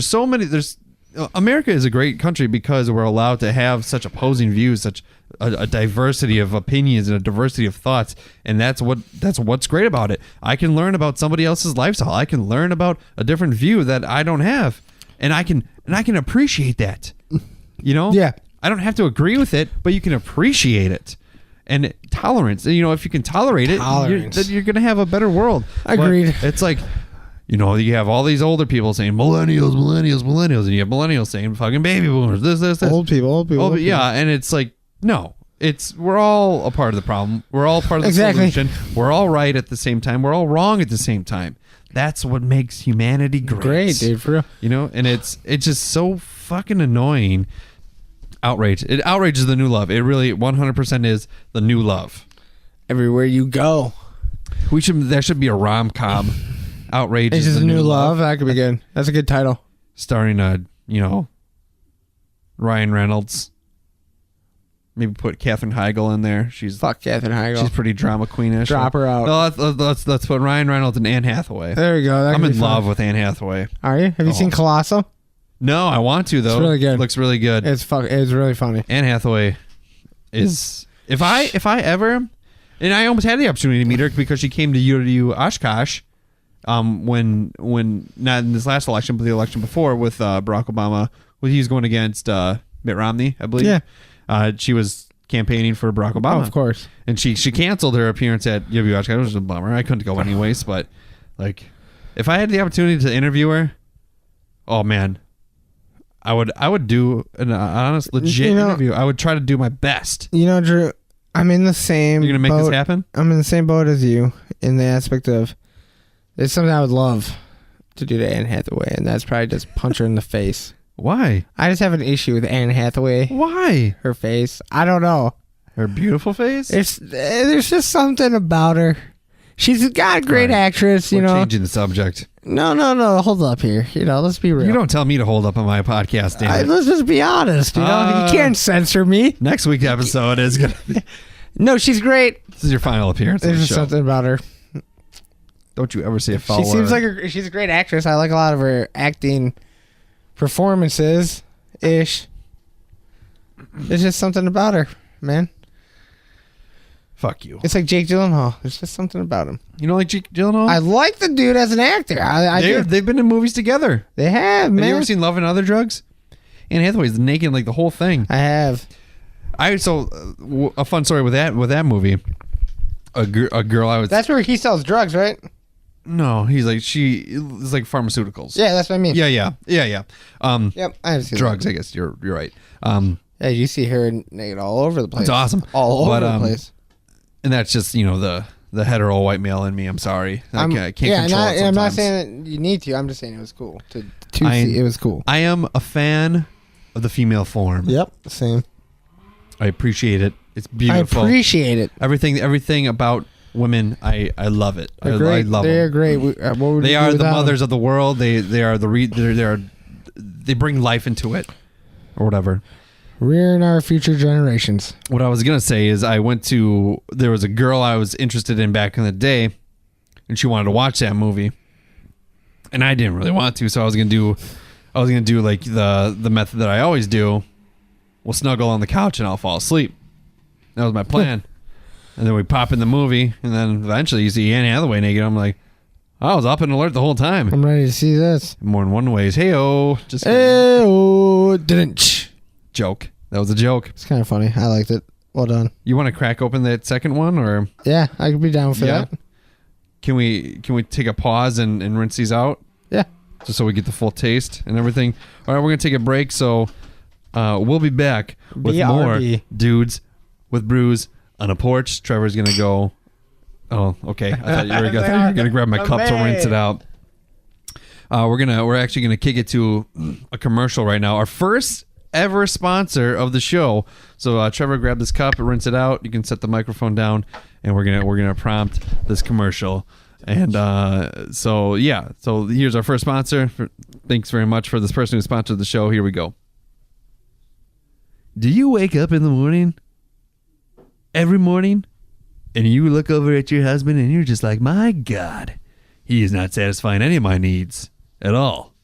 America is a great country because we're allowed to have such opposing views, such a diversity of opinions and a diversity of thoughts, and that's what's great about it. I can learn about somebody else's lifestyle. I can learn about a different view that I don't have, and I can appreciate that. You know? Yeah. I don't have to agree with it, but you can appreciate it. And tolerance. You know, if you can tolerate it, then you're going to have a better world. Agreed. But it's like, you know, you have all these older people saying millennials, and you have millennials saying fucking baby boomers, this. Old people. Yeah, and it's like, no. We're all a part of the problem. We're all part of the solution. We're all right at the same time. We're all wrong at the same time. That's what makes humanity great. Great, dude, for real. You know, and it's just so fucking annoying. Outrage. Outrage is the new love. It really 100% is the new love. Everywhere you go. There should be a rom-com. Outrage is the new love. That could be good. That's a good title. Starring Ryan Reynolds. Maybe put Katherine Heigl in there. Fuck Katherine Heigl. She's pretty drama queenish. Drop her out. No, let's put Ryan Reynolds and Anne Hathaway. There you go. I'm in love with Anne Hathaway. Are you? Have you seen Colossal? No, I want to though. It's really good. Looks really good. It's really funny. Anne Hathaway is if I ever, and I almost had the opportunity to meet her because she came to UW Oshkosh when not in this last election but the election before with Barack Obama when he was going against Mitt Romney, I believe. Yeah. She was campaigning for Barack Obama. Oh, of course. And she canceled her appearance at UW Oshkosh. It was a bummer. I couldn't go anyways, but like if I had the opportunity to interview her, oh man, I would do an honest, legit interview. I would try to do my best. You know, Drew, I'm in the same You're going to make this happen? I'm in the same boat as you in the aspect of it's something I would love to do to Anne Hathaway, and that's probably just punch her in the face. Why? I just have an issue with Anne Hathaway. Why? Her face. I don't know. Her beautiful face? There's just something about her. She's got a great actress, you We're know. Changing the subject. No. Hold up here. You know, let's be real. You don't tell me to hold up on my podcast, damn it. Let's just be honest. You know, you can't censor me. Next week's episode is going to be... No, she's great. This is your final appearance on There's the just show. something about her. Don't you ever say a foul She seems word. like she's a great actress. I like a lot of her acting performances ish. There's just something about her, man. Fuck you. It's like Jake Gyllenhaal. There's just something about him. You don't like Jake Gyllenhaal? I like the dude as an actor. I do. They've been in movies together. They have, man. Have you ever seen Love and Other Drugs? Anne Hathaway's naked like the whole thing. I have. A fun story with that movie. A girl I was. That's where he sells drugs, right? No, it's like pharmaceuticals. Yeah, that's what I mean. Yeah. Yep, I have seen Drugs. that. I guess you're right. Yeah, you see her naked all over the place. It's awesome. All over the place. And that's just the hetero white male in me. I'm sorry. I can't control it sometimes. I'm not saying that you need to. I'm just saying it was cool to see. It was cool. I am a fan of the female form. Yep, same. I appreciate it. It's beautiful. I appreciate it. Everything about women. I love it. I love They're them. great. They are the mothers of the world. They bring life into it, or whatever. Rearing our future generations. What I was gonna say is there was a girl I was interested in back in the day, and she wanted to watch that movie, and I didn't really want to, so I was gonna do like the method that I always do. We'll snuggle on the couch and I'll fall asleep. That was my plan. And then we pop in the movie, and then eventually you see Anne Hathaway naked. I'm like, I was up and alert the whole time. I'm ready to see this. More than one ways. Hey-oh. Just Didn't. joke. That was a joke. It's kind of funny. I liked it. Well done. You want to crack open that second one, or? Yeah, I could be down for that. Can we take a pause and rinse these out? Yeah. Just so we get the full taste and everything. All right, we're going to take a break, so we'll be back with more Dudes with Brews on a Porch. Trevor's going to go... Oh, okay. I thought you were going to grab my cup to rinse it out. We're actually going to kick it to a commercial right now. Our first ever sponsor of the show. So Trevor, grab this cup, rinse it out. You can set the microphone down, and we're gonna prompt this commercial. And so here's our first sponsor. Thanks very much for this person who sponsored the show. Here we go. Do you wake up in the morning, every morning, and you look over at your husband and you're just like, my God, he is not satisfying any of my needs at all?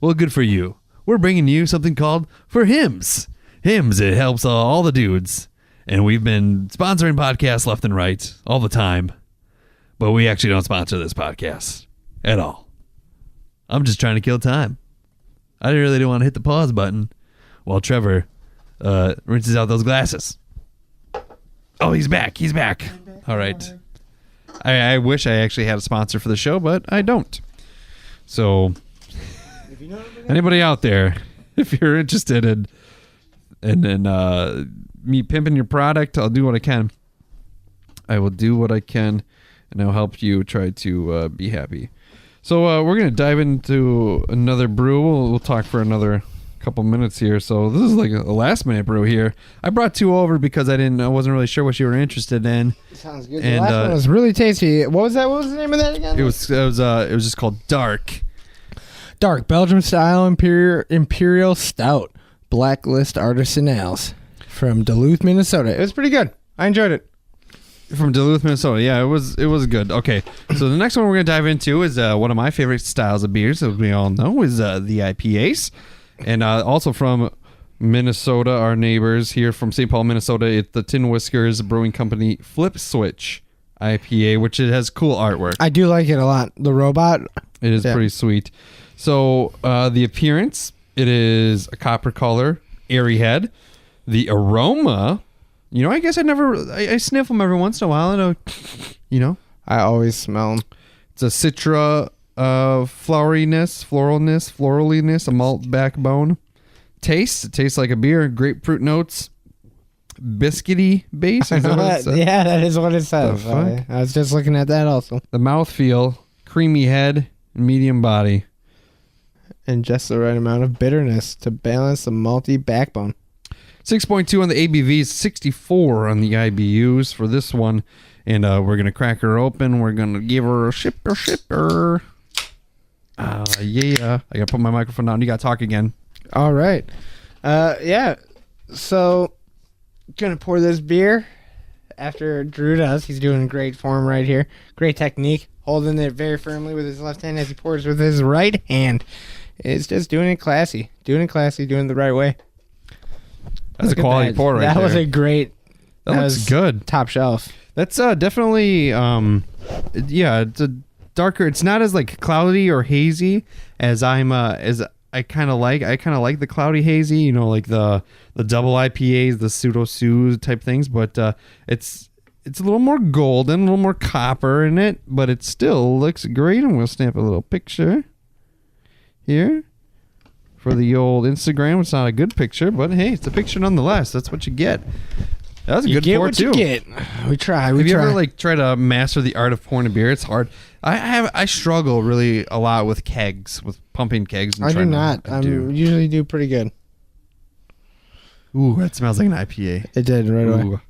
Well, good for you. We're bringing you something called For Hims. Hims, it helps all the dudes. And we've been sponsoring podcasts left and right all the time. But we actually don't sponsor this podcast at all. I'm just trying to kill time. I really don't want to hit the pause button while Trevor rinses out those glasses. Oh, he's back. He's back. All right. I wish I actually had a sponsor for the show, but I don't. So... anybody out there, if you're interested in me pimping your product, I'll do what I can. I will do what I can, and I'll help you try to be happy. So we're going to dive into another brew. We'll talk for another couple minutes here. So this is like a last-minute brew here. I brought two over because I wasn't really sure what you were interested in. Sounds good. And, the last one was really tasty. What was that? What was the name of that again? It was just called Dark. Dark Belgium style Imperial Stout, Blacklist Artisanals. from Duluth, Minnesota. It was pretty good. I enjoyed it. From Duluth, Minnesota. Yeah, it was good. Okay, so the next one we're going to dive into is one of my favorite styles of beers, as we all know, is the IPAs. And also from Minnesota, our neighbors here from St. Paul, Minnesota, it's the Tin Whiskers Brewing Company Switch IPA, which it has cool artwork. I do like it a lot. The robot. It is pretty sweet. So the appearance, it is a copper color, airy head. The aroma... I guess I sniff them every once in a while. I always smell them. It's a citra floralness, a malt backbone. It tastes like a beer. Grapefruit notes. Biscuity base. Yeah, that is what it says. I was just looking at that also. The mouthfeel, creamy head, medium body. And just the right amount of bitterness to balance the malty backbone. 6.2 on the ABVs, 64 on the IBUs for this one. And we're going to crack her open. We're going to give her a shipper. Yeah. I got to put my microphone down. You got to talk again. All right. Yeah. So, going to pour this beer after Drew does. He's doing great form right here. Great technique. Holding it very firmly with his left hand as he pours with his right hand. It's just doing it classy. Doing it the right way. That's a quality pour right there. That was a great... That looks good. Top shelf. That's definitely... it's a darker... It's not as like cloudy or hazy as I kind of like. I kind of like the cloudy hazy, like the double IPAs, the pseudo-sue type things, but it's a little more golden, a little more copper in it, but it still looks great. I'm going to snap a little picture here. For the old Instagram, it's not a good picture, but hey, it's a picture nonetheless. That's what you get. That was a good pour too. You get. We try. Have you ever try to master the art of pouring a beer? It's hard. I struggle really a lot with kegs, with pumping kegs. I do not. I usually do pretty good. Ooh, that smells like an IPA. It did right away. I'm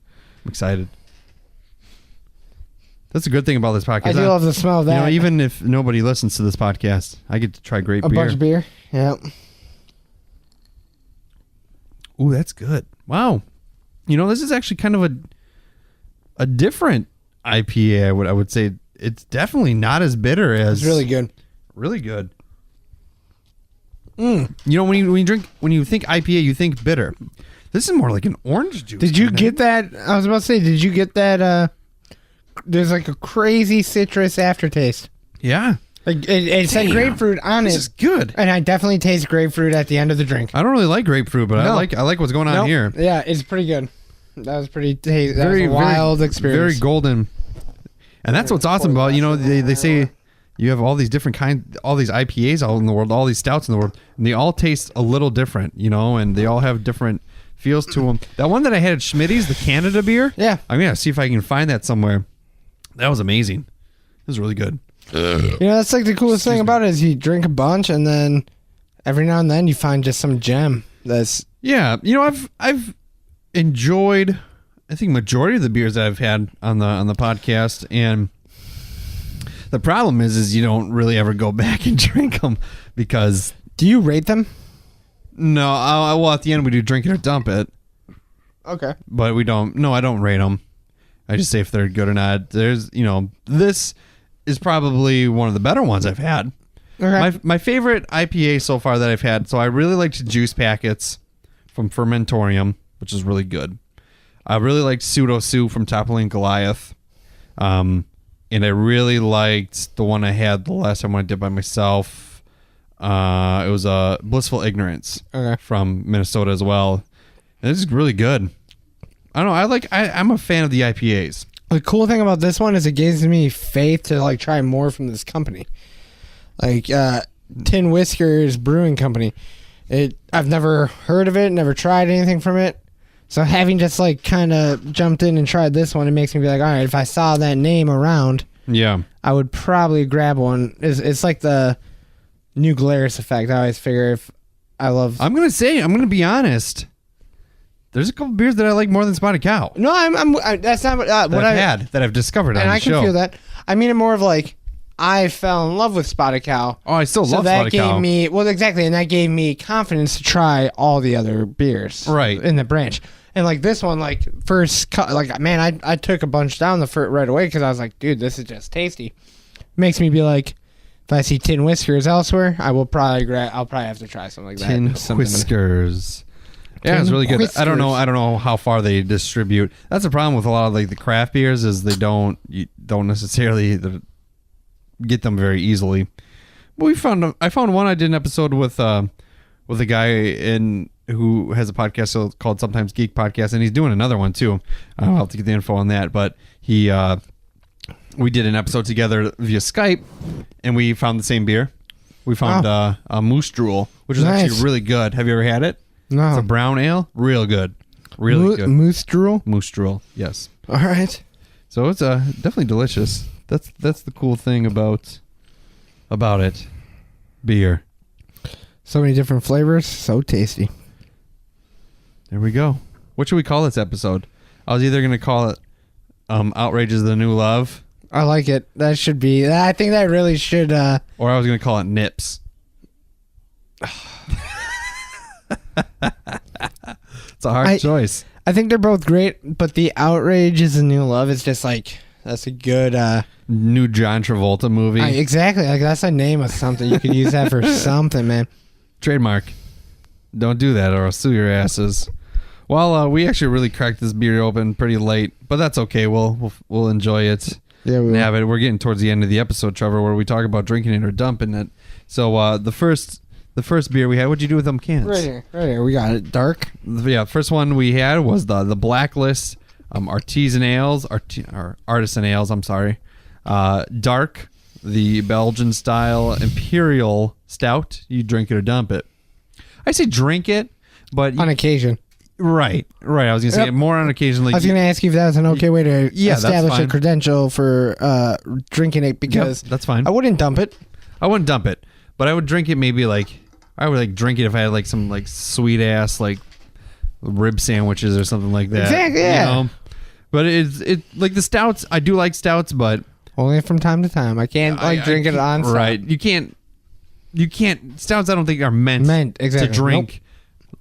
excited. That's a good thing about this podcast. I do love the smell of that. Even if nobody listens to this podcast, I get to try great beer. A bunch of beer. Yeah. Ooh, that's good. Wow. This is actually kind of a different IPA, I would say. It's definitely not as bitter as... It's really good. Really good. When you think IPA, you think bitter. This is more like an orange juice. Did you get that? I was about to say, did you get that? There's like a crazy citrus aftertaste. Yeah. Like it said grapefruit on it. This is good. And I definitely taste grapefruit at the end of the drink. I don't really like grapefruit, but I like what's going on here. Yeah, it's pretty good. That was pretty that was a wild experience. Very golden. And that's what's awesome about, they say you have all these different all these IPAs out in the world, all these stouts in the world, and they all taste a little different, and they all have different feels to them. That one that I had at Schmitty's, the Canada beer. Yeah. I'm going to see if I can find that somewhere. That was amazing. It was really good. That's like the coolest thing about it is you drink a bunch and then every now and then you find just some gem that's... Yeah. I've enjoyed, I think, majority of the beers that I've had on the podcast, and the problem is you don't really ever go back and drink them because... Do you rate them? No. Well, at the end we do drink it or dump it. Okay. But we don't... No, I don't rate them. I just say if they're good or not. There's, this is probably one of the better ones I've had. Okay. My favorite IPA so far that I've had, so I really liked Juice Packets from Fermentorium, which is really good. I really liked Pseudo-Sue from Toppling Goliath. And I really liked the one I had the last time I did by myself. It was Blissful Ignorance from Minnesota as well. And this is really good. I don't know. I'm a fan of the IPAs. The cool thing about this one is it gives me faith to try more from this company. Tin Whiskers Brewing Company. I've never heard of it, never tried anything from it. So having just kind of jumped in and tried this one, it makes me be like, all right, if I saw that name around, I would probably grab one. It's like the New Glarus effect. I always figure I'm going to be honest. There's a couple beers that I like more than Spotted Cow. No, that's not what I've had that I've discovered on the show. And I can feel that. I mean it more of I fell in love with Spotted Cow. Oh, I still So love that Spotted Cow. gave me, well, exactly, and that gave me confidence to try all the other beers, Right. in the branch. And like this one, like first cut, like man, I took a bunch down the fruit right away because I was like, dude, this is just tasty. Makes me be like, if I see Tin Whiskers elsewhere, I'll probably have to try something like that. Tin Whiskers. Yeah, it's really good. I don't know how far they distribute. That's the problem with a lot of like the craft beers is you don't necessarily get them very easily. But I found one. I did an episode with a guy who has a podcast called Sometimes Geek Podcast, and he's doing another one too. I'll have to get the info on that, but we did an episode together via Skype, and we found the same beer. We found a Moose Drool, which is actually really good. Have you ever had it? No. It's a brown ale. Real good. Really good. Moose Drool? Moose Drool, yes. All right. So it's definitely delicious. That's the cool thing about it. Beer. So many different flavors. So tasty. There we go. What should we call this episode? I was either going to call it Outrage is the New Love. I like it. That should be. I think that really should. Or I was going to call it Nips. It's a hard choice. I think they're both great, but the Outrage is the New Love is just like, that's a good. New John Travolta movie. Exactly. Like that's a name of something. You could use that for something, man. Trademark. Don't do that or I'll sue your asses. Well, we actually really cracked this beer open pretty late, but that's okay. We'll enjoy it. Yeah, we and will. have it. We're getting towards the end of the episode, Trevor, where we talk about drinking it or dumping it. So the first beer we had, what'd you do with them cans? Right here. We got it. Dark. Yeah, first one we had was the Blacklist artisan ales, or artisan ales. I'm sorry. Dark, the Belgian style imperial stout. You drink it or dump it. I say drink it, but On occasion. Right. I was gonna say more on occasion. Like I was going to ask you if that was an okay way to Yeah, that's establish a fine. credential for drinking it because that's fine. I wouldn't dump it. I wouldn't dump it, but I would drink it maybe like I would like drink it if I had like some like sweet ass like rib sandwiches or something like that. Exactly, yeah. You know? But it's like the stouts. I do like stouts, but Only from time to time. I can't drink it on site. Right. You can't stouts. I don't think are meant exactly. to drink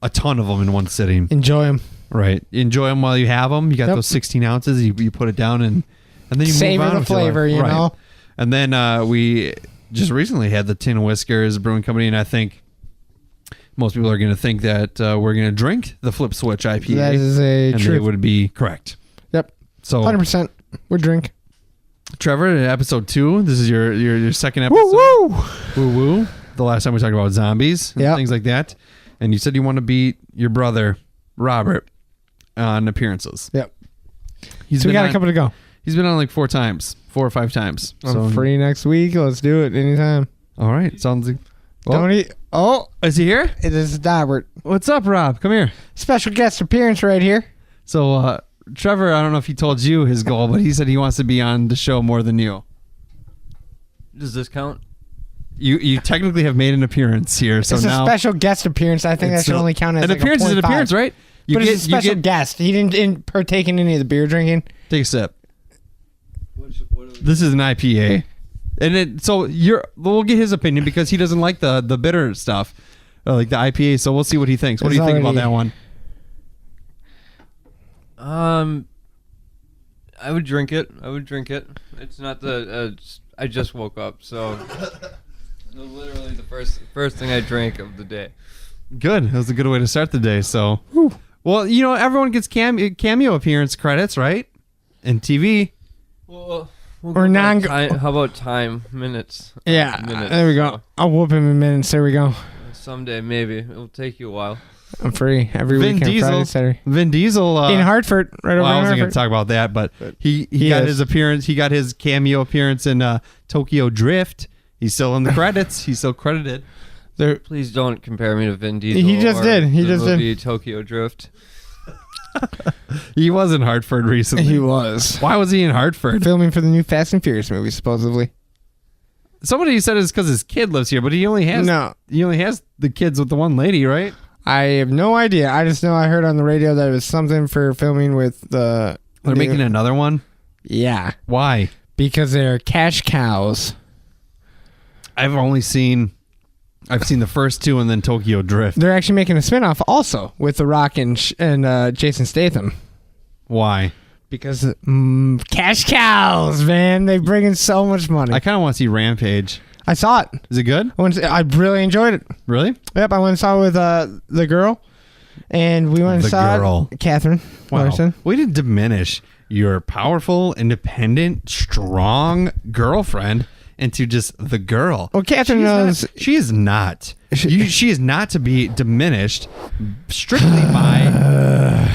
a ton of them in one sitting. Enjoy them. Right. Enjoy them while you have them. You got those 16 ounces. You put it down and then you Savor move on the with your life. flavor, you know. And then we just recently had the Tin Whiskers Brewing Company, and I think most people are going to think that we're going to drink the Flip Switch IPA. That is and true. they would be correct. Yep. So 100%. We drink. Trevor, episode 2. This is your second episode. Woo woo. Woo woo. The last time we talked about zombies and things like that. And you said you want to beat your brother, Robert, on appearances. Yep. So we got a couple to go. He's been on like 4 or 5 times. I'm free next week. Let's do it anytime. All right. Sounds like... Well, Tony. Oh, is he here? it is Robert. What's up, Rob? Come here. Special guest appearance right here. So, Trevor, I don't know if he told you his goal, but he said he wants to be on the show more than you. Does this count? You technically have made an appearance here, so It's now a special guest appearance. I think that should only count as an like appearance a is an 0.5. appearance, right? But it's a special guest. He didn't partake in any of the beer drinking. Take a sip. This is an IPA, and we'll get his opinion because he doesn't like the bitter stuff, like the IPA. So we'll see what he thinks. What do you think about that one? I would drink it. It's not I just woke up, so literally the first thing I drank of the day. Good. That was a good way to start the day. So, well, everyone gets cameo appearance credits, right? And TV. Well, Or non. how about time minutes? Yeah, Minutes, there we go. so I'll whoop him in minutes. There we go. someday maybe it'll take you a while. I'm free every weekend, Friday, Saturday. Vin Diesel in Hartford, right over I in wasn't going Hartford. to talk about that, but he got his appearance. He got his cameo appearance in Tokyo Drift. He's still in the credits. He's still credited. Please don't compare me to Vin Diesel. He just or did. He the just movie Tokyo Drift. He was in Hartford recently. He was. Why was he in Hartford? Filming for the new Fast and Furious movie, supposedly. Somebody said it's because his kid lives here, but he only has the kids with the one lady, right? I have no idea. I just know I heard on the radio that it was something for filming with the... They're making another one? Yeah. Why? Because they're cash cows. I've seen the first two and then Tokyo Drift. They're actually making a spinoff also with The Rock and Jason Statham. Why? Because cash cows, man. They bring in so much money. I kind of want to see Rampage. I saw it. Is it good? I really enjoyed it. Really? Yep, I went and saw it with the girl. And we went and saw it. Catherine. Wow. Larson. We didn't diminish your powerful, independent, strong girlfriend into just the girl. Well, Catherine knows. She is not. She is not to be diminished strictly by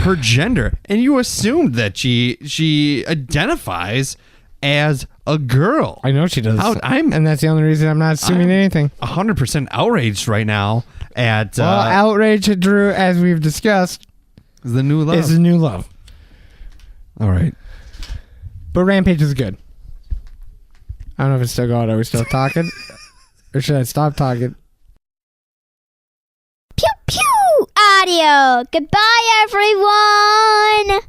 her gender. And you assumed that she identifies as a girl. I know she does. And that's the only reason I'm not assuming anything. 100% outraged right now at... outrage to Drew, as we've discussed, is the new love. Is the new love. All right. But Rampage is good. I don't know if it's still going. Are we still talking? Or should I stop talking? Pew Pew Audio. Goodbye, everyone.